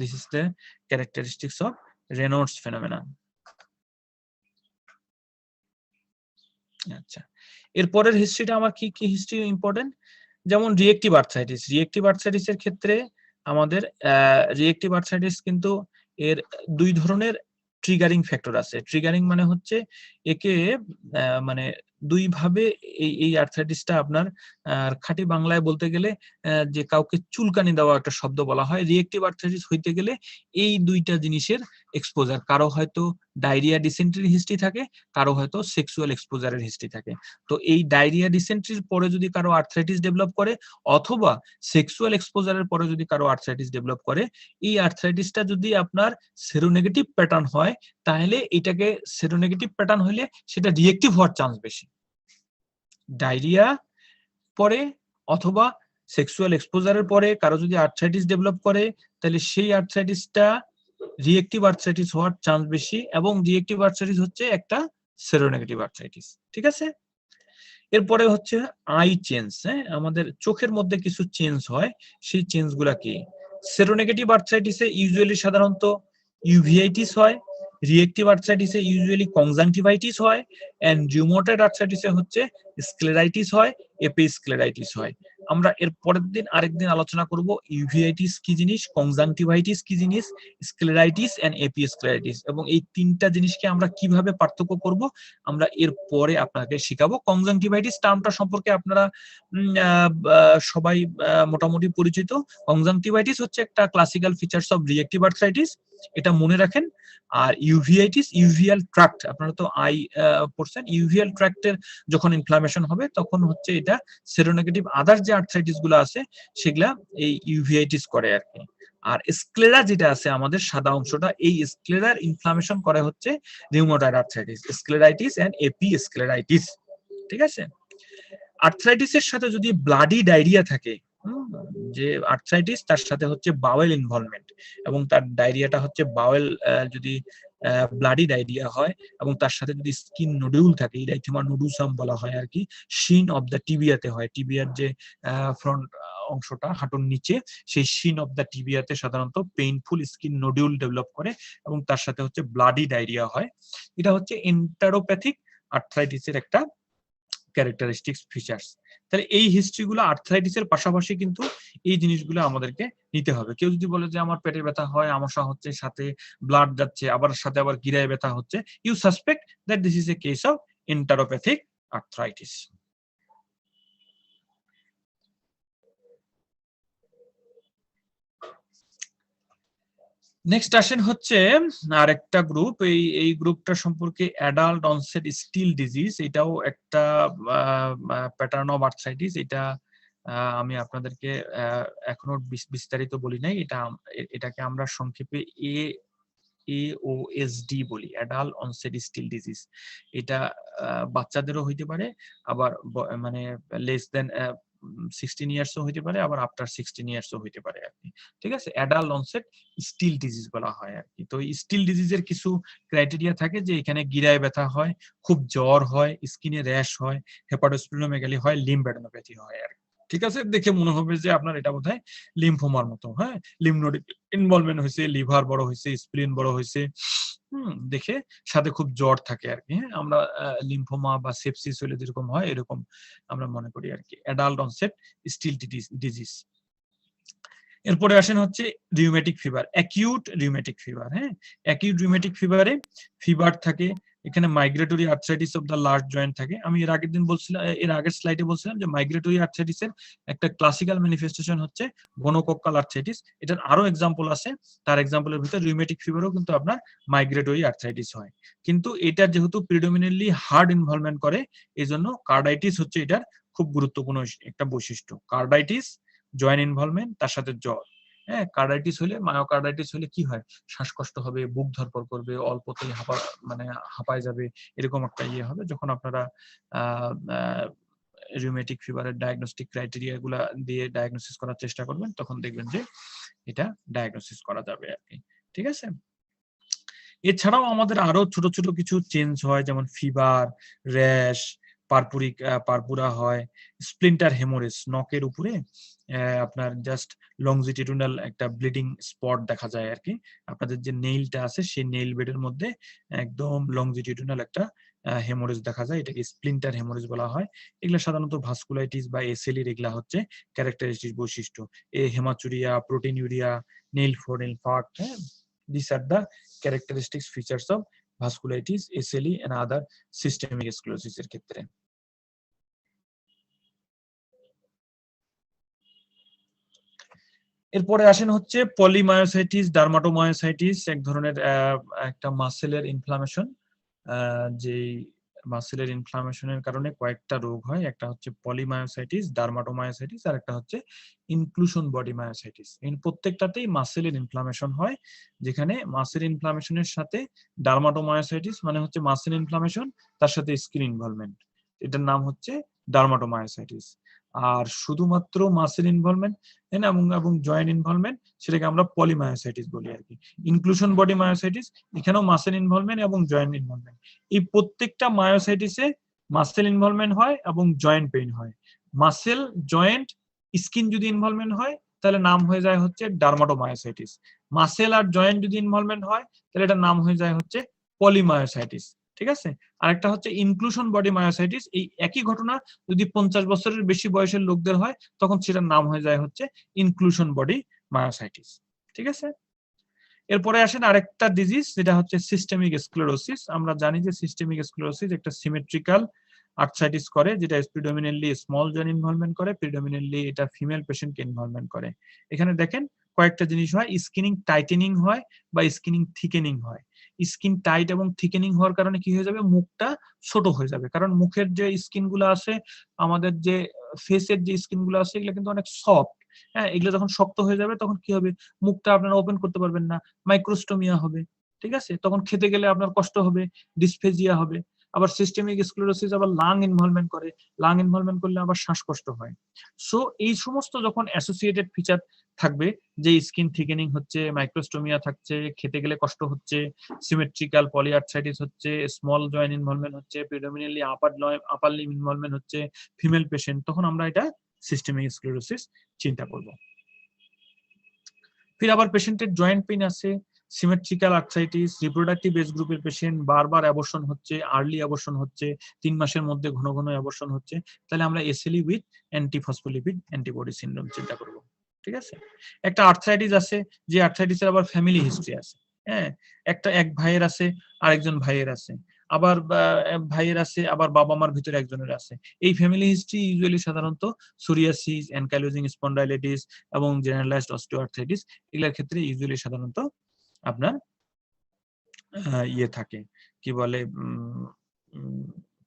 this is the characteristics of Reynolds phenomena. আচ্ছা, এরপরের হিস্ট্রিটা আমার কি কি হিস্ট্রি ইম্পর্টেন্ট, যেমন রিয়েক্টিভ আর্থ্রাইটিস এর ক্ষেত্রে আমাদের রিয়েক্টিভ আর্থ্রাইটিস কিন্তু এর দুই ধরনের ট্রিগারিং ফ্যাক্টর আছে। ট্রিগারিং মানে হচ্ছে একে মানে দুই ভাবে এই আর্থ্রাইটিসটা আপনার আর খাঁটি বাংলায় বলতে গেলে যে কাউকে চুলকানি দেওয়া একটা শব্দ বলা হয়। রিয়েক্টিভ আর্থ্রাইটিস হইতে গেলে এই দুইটা জিনিসের এক্সপোজার, কারো হয়তো ডায়রিয়া ডিসেন্ট্রির হিস্ট্রি থাকে, কারো হয়তো সেক্সুয়াল এক্সপোজারের হিস্ট্রি থাকে। তো এই ডায়রিয়া ডিসেন্ট্রির পরে যদি কারো আর্থ্রাইটিস ডেভেলপ করে অথবা সেক্সুয়াল এক্সপোজারের পরে যদি কারো আর্থ্রাইটিস ডেভেলপ করে, এই আর্থ্রাইটিসটা যদি আপনার সেরোনেগেটিভ প্যাটার্ন হয় তাহলে এটাকে সেরোনেগেটিভ প্যাটার্ন হলে সেটা রিয়েক্টিভ হওয়ার চান্স বেশি। ডায়রিয়া পরে অথবা সেক্সুয়াল এক্সপোজারের পরে কারো যদি আর্থ্রাইটিস ডেভেলপ করে তাহলে সেই আর্থ্রাইটিসটা রিয়েক্টিভ আর্থ্রাইটিস হওয়ার চান্স বেশি, এবং রিয়েক্টিভ আর্থ্রাইটিস হচ্ছে একটা সেরোনেগেটিভ আর্থ্রাইটিস। ঠিক আছে, এরপরে হচ্ছে আই চেঞ্জ। হ্যাঁ, আমাদের চোখের মধ্যে কিছু চেঞ্জ হয়, সেই চেঞ্জ গুলা কি? সেরোনেগেটিভ আর্থ্রাইটিসে ইউজুয়ালি সাধারণত ইউভিআইটিস হয়, রিয়েক্টিভ আর্থ্রাইটিসে ইউজুয়ালি কনজাংটিভাইটিস হয়, এন্ড রিউমাটয়েড আর্থ্রাইটিসে হচ্ছে স্ক্লেরাইটিস হয়, এপিস্ক্লেরাইটিস হয়। আমরা এর পরের দিন আরেকদিন আলোচনা করব ইউভিআইটিস কি জিনিস, কনজাংটিভাইটিস কি জিনিস, স্ক্লেরাইটিস এন্ড এপিস্ক্লেরাইটিস, এবং এই তিনটা জিনিসকে আমরা কিভাবে পার্থক্য করব আমরা এর পরে আপনাকে শিখাবো। কনজাংটিভাইটিস টার্মটা সম্পর্কে আপনারা সবাই মোটামুটি পরিচিত। কনজাংটিভাইটিস হচ্ছে একটা classical features of reactive arthritis, এটা মনে রাখেন। আর ইউভিআইটিস, ইউভিয়াল ট্র্যাক্ট, আপনারা তো আই পড়ছেন, ইউভিয়াল ট্র্যাক্টের যখন ইনফ্লামেশন হবে তখন হচ্ছে এটা সেরোনেগেটিভ আদার যে আর্থ্রাইটিস গুলো আছে সেগুলা এই ইউভিআইটিস করে আর কি। আর স্ক্লেরা যেটা আছে আমাদের সাদা অংশটা, এই স্ক্লেরার ইনফ্লামেশন করে হচ্ছে rheumatoid arthritis, scleritis and episcleritis. ঠিক আছে, আর্থ্রাইটিসের সাথে যদি ব্লাডি ডায়রিয়া থাকে, যে আর্থ্রাইটিস তার সাথে হচ্ছে বাওয়েল ইনভলভমেন্ট, এবং তার ডায়রিয়াটা হচ্ছে বাওয়েল, যদি ব্লাডি ডায়রিয়া হয় এবং তার সাথে যদি স্কিন নোডিউল থাকে, ইরাইথেমা নোডুসাম বলা হয় আর কি, শিন অফ দ্য টিবিয়াতে হয়, টিবিয়ার যে ফ্রন্ট অংশটা হাঁটুর নিচে, সেই শিন অফ দ্য টিবিয়াতে সাধারণত পেইনফুল স্কিন নোডিউল ডেভেলপ করে এবং তার সাথে হচ্ছে ব্লাডি ডায়রিয়া হয়। এটা হচ্ছে এন্টারোপ্যাথিক আর্থ্রাইটিসের একটা ক্যারেক্টারিস্টিক্স ফিচার্স। তাহলে এই হিস্ট্রিগুলো আর্থ্রাইটিসের পাশাপাশি কিন্তু এই জিনিসগুলো আমাদেরকে নিতে হবে। কেউ যদি বলে যে আমার পেটে ব্যথা হয়, আমসা হচ্ছে, সাথে ব্লাড যাচ্ছে, আবার সাথে আবার গিরায় ব্যথা হচ্ছে, you suspect that this is a case of enteropathic arthritis. Next আসেন হচ্ছে আরেকটা গ্রুপ, এই গ্রুপটা সম্পর্কে অ্যাডাল্ট অনসেট স্টিল ডিজিজ, এটাও একটা প্যাটার্ন অফ আর্থ্রাইটিস। এটা আমি আপনাদেরকে এখনো বিস্তারিত বলি নাই, এটাকে আমরা সংক্ষেপে AOSD বলি, অ্যাডাল্ট অনসেট স্টিল ডিজিজ। এটা বাচ্চাদেরও হইতে পারে, আবার মানে লেস দেন 16 ইয়ার্সও হইতে পারে, আবার আফটার 16 ইয়ার্সও হইতে পারে আর কি। ঠিক আছে, অ্যাডাল্ট অনসেট স্টিল ডিজিজ বলা হয় আর কি। তো স্টিল ডিজিজের কিছু ক্রাইটেরিয়া থাকে, যে এখানে গিরায় ব্যথা হয়, খুব জ্বর হয়, স্কিনে র্যাশ হয়, হেপাটোস্প্লিনোমেগালি হয়, লিম্ফ্যাডেনোপ্যাথি হয় আর কি। ঠিক আছে, দেখে মনে হবে যে আপনার এটা বোধহয় লিম্ফোমার মতো। হ্যাঁ, লিম্ফ নোড ইনভলভমেন্ট হয়েছে, লিভার বড় হয়েছে, স্প্লিন বড় হয়েছে, দেখে সাথে খুব জ্বর থাকে আর কি। হ্যাঁ, আমরা লিম্ফোমা বা সেপসিস হলে যেরকম হয় এরকম আমরা মনে করি আর কি, অ্যাডাল্ট অনসেট স্টিল ডিজিজ। এরপরে আসেন হচ্ছে rheumatic fever, acute rheumatic fever. হ্যাঁ, অ্যাকিউট রিউমেটিক ফিভারে ফিভার থাকে, এখানে migratory arthritis of the large joint থাকে। আমি এর আগের দিন বলছিলাম, এর আগের স্লাইডে বলছিলাম যে মাইগ্রেটরি আর্থ্রাইটিসের একটা ক্লাসিক্যাল ম্যানিফেস্টেশন হচ্ছে গনোকক্কাল আর্থ্রাইটিস। এটার আরো এক্সাম্পল আছে, তার এক্সাম্পলের ভিতরে রিউমেটিক ফিভারও কিন্তু আপনার মাইগ্রেটরি আর্থ্রাইটিস হয়। কিন্তু এটা যেহেতু প্রিডমিনেন্টলি হার্ট ইনভলভমেন্ট করে, এই জন্য কার্ডাইটিস হচ্ছে এটার খুব গুরুত্বপূর্ণ একটা বৈশিষ্ট্য। কার্ডাইটিস, জয়েন্ট ইনভলভমেন্ট, তার সাথে জ্বর। হ্যাঁ, কার্ডাইটিস হলে, মায়োকার্ডাইটিস হলে কি হয়, শ্বাসকষ্ট হবে, বুক ধরপড় করবে, অল্পতেই হাঁপায় যাবে, এরকম একটা ইয়ে হবে। যখন আপনারা রিউমেটিক ফিভারের ডায়াগনস্টিক ক্রাইটেরিয়া গুলা দিয়ে ডায়াগনোসিস করার চেষ্টা করবেন, তখন দেখবেন যে এটা ডায়াগনোসিস করা যাবে আর কি। ঠিক আছে, এছাড়াও আমাদের আরো ছোট ছোট কিছু চেঞ্জ হয়, যেমন ফিভার, র্যাশ, পারপুরা হয়, স্প্লিন্টার হেমোরেজ, নখের উপরে আপনার জাস্ট লংজিটিউডাল একটা ব্লিডিং স্পট দেখা যায় আর কি। আপনাদের যে নেইলটা আছে সেই নেইল বেডের মধ্যে একদম লংজিটিউডাল একটা হেমোরেজ দেখা যায়, এটাকে স্প্লিন্টার হেমোরেজ বলা হয়। এগুলা সাধারণত ভাস্কুলাইটিস বা এসএলই এগুলা হচ্ছে ক্যারেক্টারিস্টিক বৈশিষ্ট্য। হেমাচুরিয়া, প্রোটিনিউরিয়া, নেইল ফাট, হ্যাঁ, these are the characteristics features of vasculitis, SLE and other systemic sclerosis এর ক্ষেত্রে। এরপরে আসেন হচ্ছে পলিমায়োসাইটিস, ডার্মাটোমায়োসাইটিস, এক ধরনের একটা মাসেলের ইনফ্লামেশন, যে মাসেলের ইনফ্লামেশনের কারণে কয়েকটা রোগ হয়। একটা হচ্ছে পলিমায়োসাইটিস, ডার্মাটোমায়োসাইটিস, আর একটা হচ্ছে ইনক্লুশন বডি মায়োসাইটিস। এই প্রত্যেকটাতেই মাসেলের ইনফ্লামেশন হয়, যেখানে মাসেল ইনফ্লামেশনের সাথে ডার্মাটোমায়োসাইটিস মানে হচ্ছে মাসেল ইনফ্লামেশন, তার সাথে স্কিন ইনভলভমেন্ট, এটার নাম হচ্ছে ডার্মাটোমায়োসাইটিস। আর শুধুমাত্র মাসেল ইনভলভমেন্ট এবং জয়েন্ট ইনভলভমেন্ট, সেটাকে আমরা পলিমায়োসাইটিস বলি আর কি। ইনক্লুশন বডি মায়োসাইটিস, এখানেও মাসেল ইনভলভমেন্ট এবং জয়েন্ট ইনভলভমেন্ট। এই প্রত্যেকটা মায়োসাইটিসে মাসেল ইনভলভমেন্ট হয় এবং জয়েন্ট পেইন হয়। মাসেল, জয়েন্ট, স্কিন যদি ইনভলভমেন্ট হয় তাহলে নাম হয়ে যায় হচ্ছে ডার্মাটোমায়োসাইটিস। মাসেল আর জয়েন্ট যদি ইনভলভমেন্ট হয় তাহলে এটার নাম হয়ে যায় হচ্ছে পলিমায়োসাইটিস। ঠিক আছে? আরেকটা হচ্ছে ইনক্লুশন বডি মায়োসাইটিস। এই একই ঘটনা যদি 50 বছরের বেশি বয়সের লোকদের হয় তখন সেটার নাম হয়ে যায় হচ্ছে ইনক্লুশন বডি মায়োসাইটিস। ঠিক আছে? এরপরে আসেন আরেকটা ডিজিজ, যেটা হচ্ছে সিস্টেমিক স্ক্লেরোসিস। আমরা জানি যে সিস্টেমিক স্ক্লেরোসিস একটা সিমেট্রিক্যাল আর্থ্রাইটিস করে, যেটা প্রিডমিনেন্টলি স্মল জয়েন্ট ইনভলভমেন্ট করে, প্রিডমিনেন্টলি এটা ফিমেল পেশেন্টকে ইনভলভমেন্ট করে। এখানে দেখেন কয়েকটা জিনিস হয়, স্কিনিং টাইটেনিং হয় বা স্কিনিং থিকেনিং হয়। স্কিন টাইট এবং থিকেনিং হওয়ার কারণে কি হয়ে যাবে, মুখটা ছোট হয়ে যাবে। কারণ মুখের যে স্কিন গুলো আছে, আমাদের যে ফেসের যে স্কিন গুলো আছে, এগুলো কিন্তু অনেক সফট। হ্যাঁ, এগুলো যখন শক্ত হয়ে যাবে তখন কি হবে, মুখটা আপনারা ওপেন করতে পারবেন না, মাইক্রোস্টোমিয়া হবে। ঠিক আছে? তখন খেতে গেলে আপনার কষ্ট হবে, ডিসফেজিয়া হবে। আবার সিস্টেমিক স্ক্লেরোসিস আবার লাং ইনভলভমেন্ট করে, লাং ইনভলভমেন্ট করলে আবার শ্বাসকষ্ট হয়। সো এই সমস্ত যখন অ্যাসোসিয়েটেড ফিচার থাকবে, যে স্কিন থিকেনিং হচ্ছে, মাইক্রোস্টোমিয়া থাকছে, খেতে গেলে কষ্ট হচ্ছে, সিমেট্রিক্যাল পলিআর্থ্রাইটিস হচ্ছে, স্মল জয়েন্ট ইনভলভমেন্ট হচ্ছে, প্রিডমিনেন্টলি আপার লিম্ব ইনভলভমেন্ট হচ্ছে, ফিমেল পেশেন্ট, তখন আমরা এটা সিস্টেমিক স্ক্লেরোসিস চিন্তা করব। ফির আবার পেশেন্টের জয়েন্ট পেইন আছে, সিমেট্রিক্যাল আর্থ্রাইটিস, রিপ্রোডাক্টিভ এজ গ্রুপের পেশেন্ট, বারবার অ্যাবর্শন হচ্ছে, আর্লি অ্যাবর্শন হচ্ছে, 3 মাসের মধ্যে ঘন ঘন অ্যাবর্শন হচ্ছে, তাহলে আমরা SLE with antiphospholipid antibody syndrome চিন্তা করব। ঠিক আছে? একটা আর্থ্রাইটিস আছে, যে আর্থ্রাইটিসের আবার ফ্যামিলি হিস্ট্রি আছে। হ্যাঁ, এক ভাইয়ের আছে, আরেকজন ভাইয়ের আছে, আবার ভাইয়ের আছে, আবার বাবা মার ভিতরে একজনের আছে। এই ফ্যামিলি হিস্ট্রি ইউজুয়ালি সাধারণত সোরিয়াসিস, অ্যানকাইলোজিং স্পন্ডাইলাইটিস এবং জেনারেলাইজড অস্টিওআর্থ্রাইটিস, এগুলোর ক্ষেত্রে ইউজুয়ালি সাধারণত আপনার ইয়ে থাকে, কি বলে,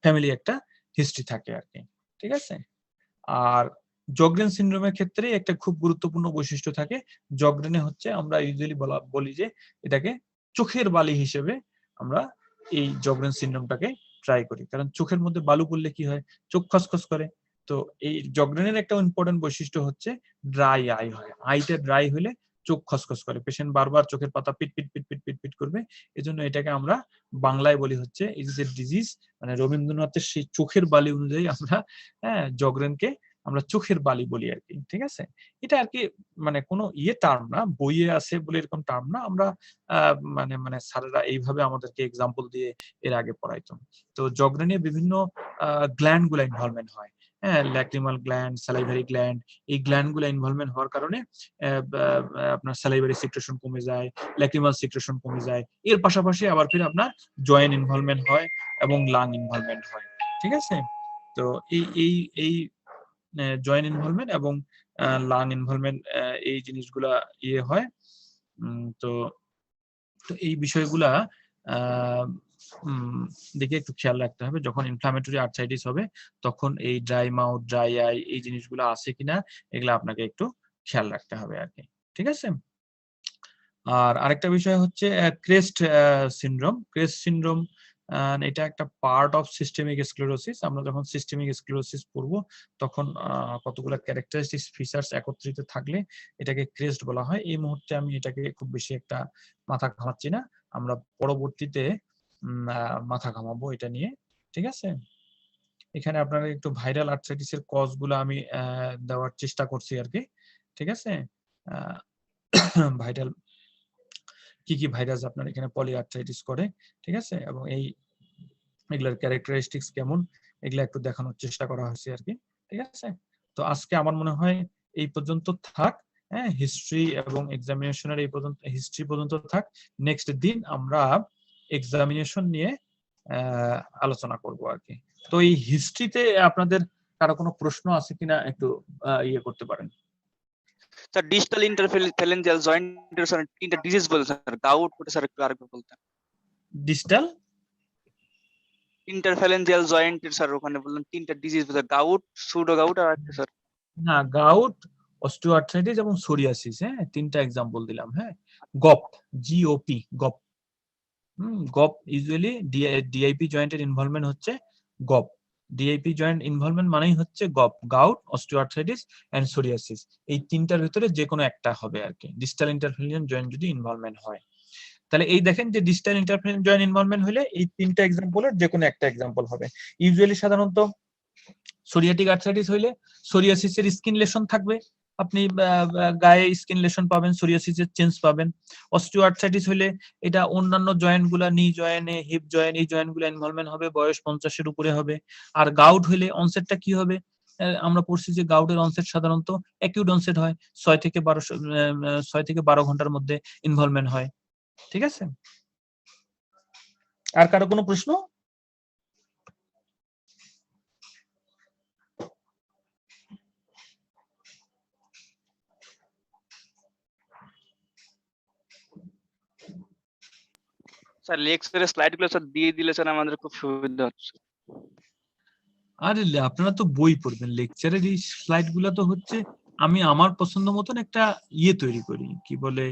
ফ্যামিলি একটা হিস্ট্রি থাকে আর কি। ঠিক আছে? আর জগরেন সিনড্রোমের ক্ষেত্রে একটা খুব গুরুত্বপূর্ণ বৈশিষ্ট্য থাকে। জগরেনে হচ্ছে আমরা ইউজুয়ালি বলি যে এটাকে চোখের বালি হিসেবে আমরা এই জগরেন সিনড্রোমটাকে ট্রাই করি, কারণ চোখের মধ্যে বালু পড়লে কি হয়, চোখ খসখস করে। তো এই জগরেনের একটা ইম্পর্টেন্ট বৈশিষ্ট্য হচ্ছে ড্রাই আই হয়। আইটা ড্রাই হলে চোখ খসখস করে, পেশেন্ট বারবার চোখের পাতা পিট পিট পিট পিট পিট পিট করবে। এজন্য এটাকে আমরা বাংলায় বলি হচ্ছে ইট ইজ এ ডিজিজ, মানে রবীন্দ্রনাথের সেই চোখের বালি অনুযায়ী আমরা জগরেনকে আমরা চোখের বালি বলি আর কি। ঠিক আছে? এটা আর কি মানে কোনো টার্ম না, বইয়ে আছে বলে এরকম টার্ম না। আমরা মানে স্যারেরা এইভাবে আমাদেরকে এক্সাম্পল দিয়ে এর আগে পড়াইতো। তো জগরেনে বিভিন্ন গ্ল্যান্ড গুলা ইনভলভমেন্ট হয়। হ্যাঁ, ল্যাক্রিমাল গ্ল্যান্ড, স্যালাইভারি গ্ল্যান্ড, এই গ্ল্যান্ড গুলা ইনভলভমেন্ট হওয়ার কারণে আপনার স্যালাইভারি সিক্রেশন কমে যায়, ল্যাক্রিমাল সিক্রেশন কমে যায়। এর পাশাপাশি আবার ফির আপনার জয়েন্ট ইনভলভমেন্ট হয় এবং লাং ইনভলভমেন্ট হয়। ঠিক আছে? তো এই জয়েন্ট ইনভলভমেন্ট এবং লাং ইনভলভমেন্ট, এই জিনিসগুলা হয়। তো এই বিষয়গুলা দিকে একটু খেয়াল রাখতে হবে। যখন ইনফ্লামেটরি আর্থ্রাইটিস হবে তখন এই ড্রাই মাউথ, ড্রাই আই, এই জিনিসগুলো আছে কিনা এগুলা আপনাকে একটু খেয়াল রাখতে হবে আর কি। ঠিক আছে? আর আরেকটা বিষয় হচ্ছে ক্রেস্ট সিনড্রোম। ক্রেস্ট সিনড্রোম এটা একটা পার্ট অফ সিস্টেমিক স্ক্লেরোসিস। আমরা যখন সিস্টেমিক স্ক্লেরোসিস পড়বো তখন কতগুলো ক্যারেক্টারিস্টিক্স ফিচার্স একত্রিত থাকলে এটাকে ক্রেস্ট বলা হয়। এই মুহূর্তে আমি এটাকে খুব বেশি একটা মাথা ঘামাচ্ছি না, আমরা পরবর্তীতে মাথা ঘামাবো এটা নিয়ে। ঠিক আছে? এখানে আপনারা একটু ভাইরাল আর্থ্রাইটিসের কজ গুলো আমি দেওয়ার চেষ্টা করছি আর কি। ঠিক আছে? ভাইরাল কি কি ভাইরাস আপনার এখানে পলিআর্থ্রাইটিস করে। ঠিক আছে? এবং এগুলার ক্যারেক্টারিস্টিক্স কেমন, এগুলা একটু দেখানোর চেষ্টা করা হয়েছে আর কি। ঠিক আছে? তো আজকে আমার মনে হয় এই পর্যন্ত থাক। হ্যাঁ, হিস্ট্রি এবং এক্সামিনেশনের এই পর্যন্ত, হিস্ট্রি পর্যন্ত থাক। নেক্সট দিন আমরা এক্সামিনেশন নিয়ে আলোচনা করব আর কি। তো এই হিস্ট্রিতে আপনাদের কারো কোনো প্রশ্ন আছে কিনা একটু করতে পারেন। স্যার ডিজিটাল ইন্টারফেরেন্সিয়াল জয়েন্ট স্যার তিনটা ডিজিজ বলছেন স্যার গাউট ওটা স্যার একটু আরেকবার বলতেন ডিজিটাল ইন্টারফেরেন্সিয়াল জয়েন্ট স্যার ওখানে বললেন তিনটা ডিজিজ বলছেন গাউট সুডো গাউট আর একটা স্যার না, গাউট, অস্টিওআর্থ্রাইটিস এবং সোরিয়াসিস, হ্যাঁ, তিনটা এক্সাম্পল দিলাম। হ্যাঁ, গপ, জিওপি, গপ। গপ ইউজুয়ালি ডিআইপি জয়েন্টের ইনভলভমেন্ট হচ্ছে গপ। ডিআইপি জয়েন্ট ইনভলভমেন্ট মানেই হচ্ছে গপ, গাউট, অস্টিওআর্থ্রাইটিস এন্ড সোরিয়াসিস। এই তিনটার ভিতরে যে কোনো একটা হবে আর কি, ডিস্টাল ইন্টারফেরেন্স জয়েন্ট যদি ইনভলভমেন্ট হয়। তাহলে এই দেখেন যে ডিস্টাল ইন্টারফেরেন্স জয়েন্ট ইনভলভমেন্ট হলে এই তিনটা এক্সাম্পলের যে কোনো একটা এক্সাম্পল হবে। ইউজুয়ালি সাধারণত সোরিয়াটিক আর্থ্রাইটিস হইলে সোরিয়াসিসের স্কিন লেশন থাকবে, আপনি গায়ে স্কিন লেশন পাবেন, সোরিয়াসিসের চেঞ্জ পাবেন। অস্টিওআর্থ্রাইটিস হইলে এটা অন্যান্য জয়েন্ট গুলা, নি জয়েন্ট, হিপ জয়েন্ট, এই জয়েন্ট গুলা ইনভলভমেন্ট হবে, বয়স 50-এর উপরে হবে। আর গাউট হইলে অনসেটটা কি হবে, আমরা পড়ছি যে গাউটের অনসেট সাধারণত অ্যাকিউট অনসেট হয়, 6 থেকে 12 ঘন্টার মধ্যে ইনভলভমেন্ট হয়। ঠিক আছে, আর কারো কোনো প্রশ্ন? স্যার লেকচারের স্লাইড গুলো স্যার দিয়ে দিলে স্যার আমাদের খুব সুবিধা হচ্ছে। আরে আপনারা তো বই পড়বেন, লেকচারের এই স্লাইড গুলা তো হচ্ছে আমি আমার পছন্দ মতন একটা ইয়ে তৈরি করি, কি বলে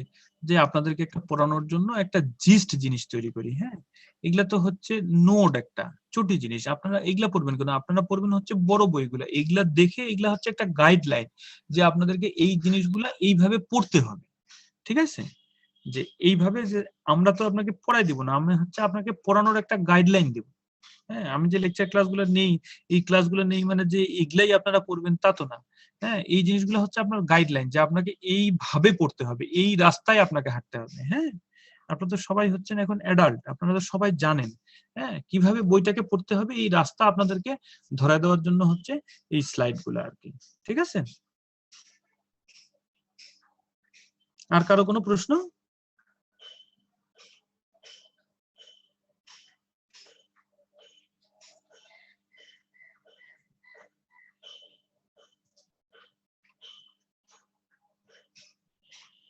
যে আপনাদেরকে একটা পড়ানোর জন্য একটা জিস্ট জিনিস তৈরি করি। হ্যাঁ, এগুলা তো হচ্ছে নোট, একটা ছোটি জিনিস। আপনারা এগুলা পড়বেন কেন, আপনারা পড়বেন হচ্ছে বড় বইগুলা, এগুলা দেখে এগুলা হচ্ছে একটা গাইডলাইন যে আপনাদেরকে এই জিনিসগুলা এইভাবে পড়তে হবে। ঠিক আছে, যে এইভাবে যে আমরা তো আপনাকে পড়াই দিব না, আমি হচ্ছে আপনাকে পড়ানোর একটা গাইডলাইন দিব। হ্যাঁ, আমি যে লেকচার ক্লাসগুলো নেই, এই ক্লাসগুলো নেই মানে যে এগুলাই আপনারা পড়বেন তা তো না। হ্যাঁ, এই জিনিসগুলো হচ্ছে আপনার গাইডলাইন যে আপনাকে এইভাবে পড়তে হবে, এই রাস্তায় আপনাকে হাঁটতে হবে। হ্যাঁ, আপনারা তো সবাই হচ্ছেন এখন অ্যাডাল্ট, আপনারা তো সবাই জানেন হ্যাঁ কিভাবে বইটাকে পড়তে হবে, এই রাস্তা আপনাদেরকে ধরায় দেওয়ার জন্য হচ্ছে এই স্লাইড গুলো আর কি। ঠিক আছে, আর কারো কোনো প্রশ্ন?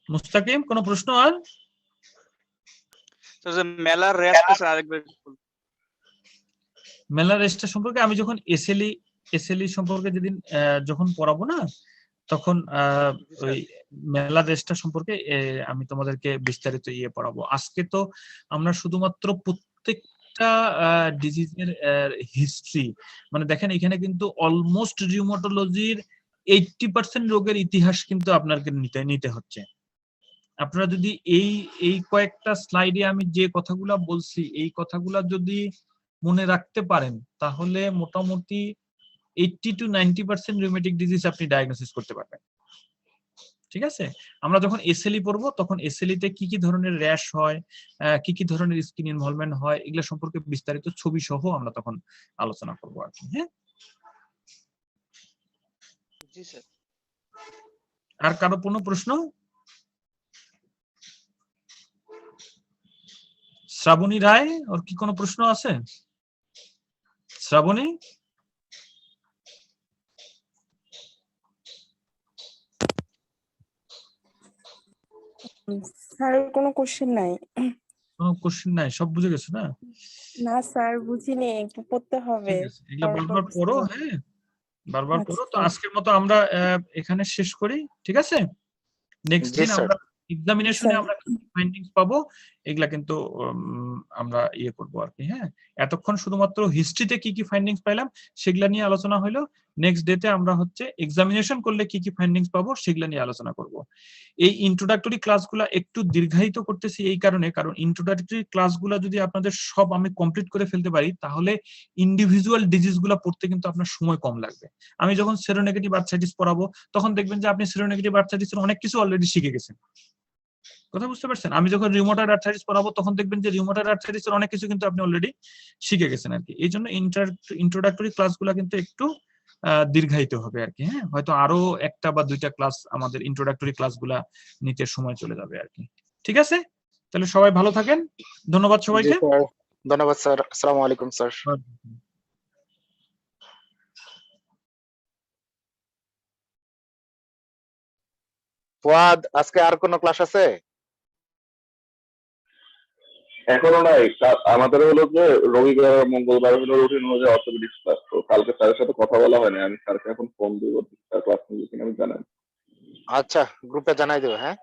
মুস্তাকিম, কোনো প্রশ্ন? আর স্যার মেলার রেস্টটা স্যার আরেকবার বলুন। মেলা রেস্টটা সম্পর্কে আমি যখন এসএলই সম্পর্কে যেদিন যখন পড়াবো না, তখন ওই মেলা রেস্টটা সম্পর্কে আমি তোমাদেরকে বিস্তারিত পড়াবো। আজকে তো আমরা শুধুমাত্র প্রত্যেকটা ডিজিজের হিস্ট্রি, মানে দেখেন এখানে কিন্তু অলমোস্ট রিউমাটোলজির 80% রোগের ইতিহাস কিন্তু আপনাকে নিতে হচ্ছে। আপনারা যদি এই কয়েকটা স্লাইডে আমি যে কথাগুলা বলছি, এই কথাগুলা যদি মনে রাখতে পারেন, তাহলে মোটামুটি 80 to 90% রিউমেটিক ডিজিজ আপনি ডায়াগনোসিস করতে পারবেন। ঠিক আছে, আমরা যখন এসএলই পড়বো তখন এসএলই তে কি কি ধরনের র্যাশ হয়, কি কি ধরনের স্কিন ইনভলভমেন্ট হয়, এগুলো সম্পর্কে বিস্তারিত ছবি সহ আমরা তখন আলোচনা করবো আর কি। হ্যাঁ, জি স্যার। আর কারো কোনো প্রশ্ন? শ্রাবণী রায়, ওর কি কোনো প্রশ্ন আছে? শ্রাবণী, স্যার কোনো কোশ্চেন নাই। কোনো কোশ্চেন নাই, সব বুঝে গেছো না? না স্যার বুঝিনি, একটু পড়তে হবে। ঠিক আছে, এগুলো বারবার পড়ো। হ্যাঁ, বারবার পড়ো। তো আচ্ছা। আজকের মতো আমরা এখানে শেষ করি। ঠিক আছে, নেক্সট জি দিন স্যার। আমরা এক্সামিনেশনে স্যার। আমরা কি ফাইন্ডিংস পাবো এগুলা কিন্তু আমরা করবো আর কি। হ্যাঁ, এতক্ষণ শুধুমাত্র হিস্ট্রিতে কি কি ফাইন্ডিংস পাইলাম সেগুলা নিয়ে আলোচনা হলো। নেক্সট ডেতে আমরা হচ্ছে এক্সামিনেশন করলে কি কি ফাইন্ডিংস পাবো সেগুলা নিয়ে আলোচনা করব। এই ইন্ট্রোডাক্টরি ক্লাসগুলা একটু দীর্ঘায়িত করতেছি এই কারণে, কারণ ইন্ট্রোডাক্টরি ক্লাসগুলা যদি আপনাদের সব আমি কমপ্লিট করে ফেলতে পারি, তাহলে ইন্ডিভিজুয়াল ডিজিজগুলা পড়তে কিন্তু আপনার সময় কম লাগবে। আমি যখন সেরোনেগেটিভ আর্থ্রাইটিস পড়াবো তখন দেখবেন যে আপনি সেরোনেগেটিভ আর্থ্রাইটিসের অনেক কিছু অলরেডি শিখে গেছেন। কথা বুঝতে পারছেন? আমি যখন রিউমাটয়েড আর্থ্রাইটিস পড়াবো তখন দেখবেন যে রিউমাটয়েড আর্থ্রাইটিসের অনেক কিছু কিন্তু আপনি অলরেডি শিখে গেছেন আর কি। এই জন্য ইন্ট্রোডাক্টরি ক্লাসগুলো কিন্তু একটু দীর্ঘায়িত হবে আর কি। হ্যাঁ, হয়তো আরো একটা বা দুইটা ক্লাস আমাদের ইন্ট্রোডাক্টরি ক্লাসগুলা নিতে সময় চলে যাবে আর কি। ঠিক আছে, তাহলে সবাই ভালো থাকেন, ধন্যবাদ সবাইকে। ধন্যবাদ স্যার। আসসালামু আলাইকুম স্যার। ফুয়াদ, আজকে আর কোনো ক্লাস আছে? এখনো নাই, আমাদের হলো যে রবিবার আর মঙ্গলবার হলো রুটিন অনুযায়ী অর্থোপেডিক্স ক্লাস। তো কালকে স্যারের সাথে কথা বলা হয়নি, আমি স্যারকে এখন ফোন দিব, স্যার ক্লাস নিবে কিনা আমি জানাই। আচ্ছা, গ্রুপে জানাই দেবো, হ্যাঁ।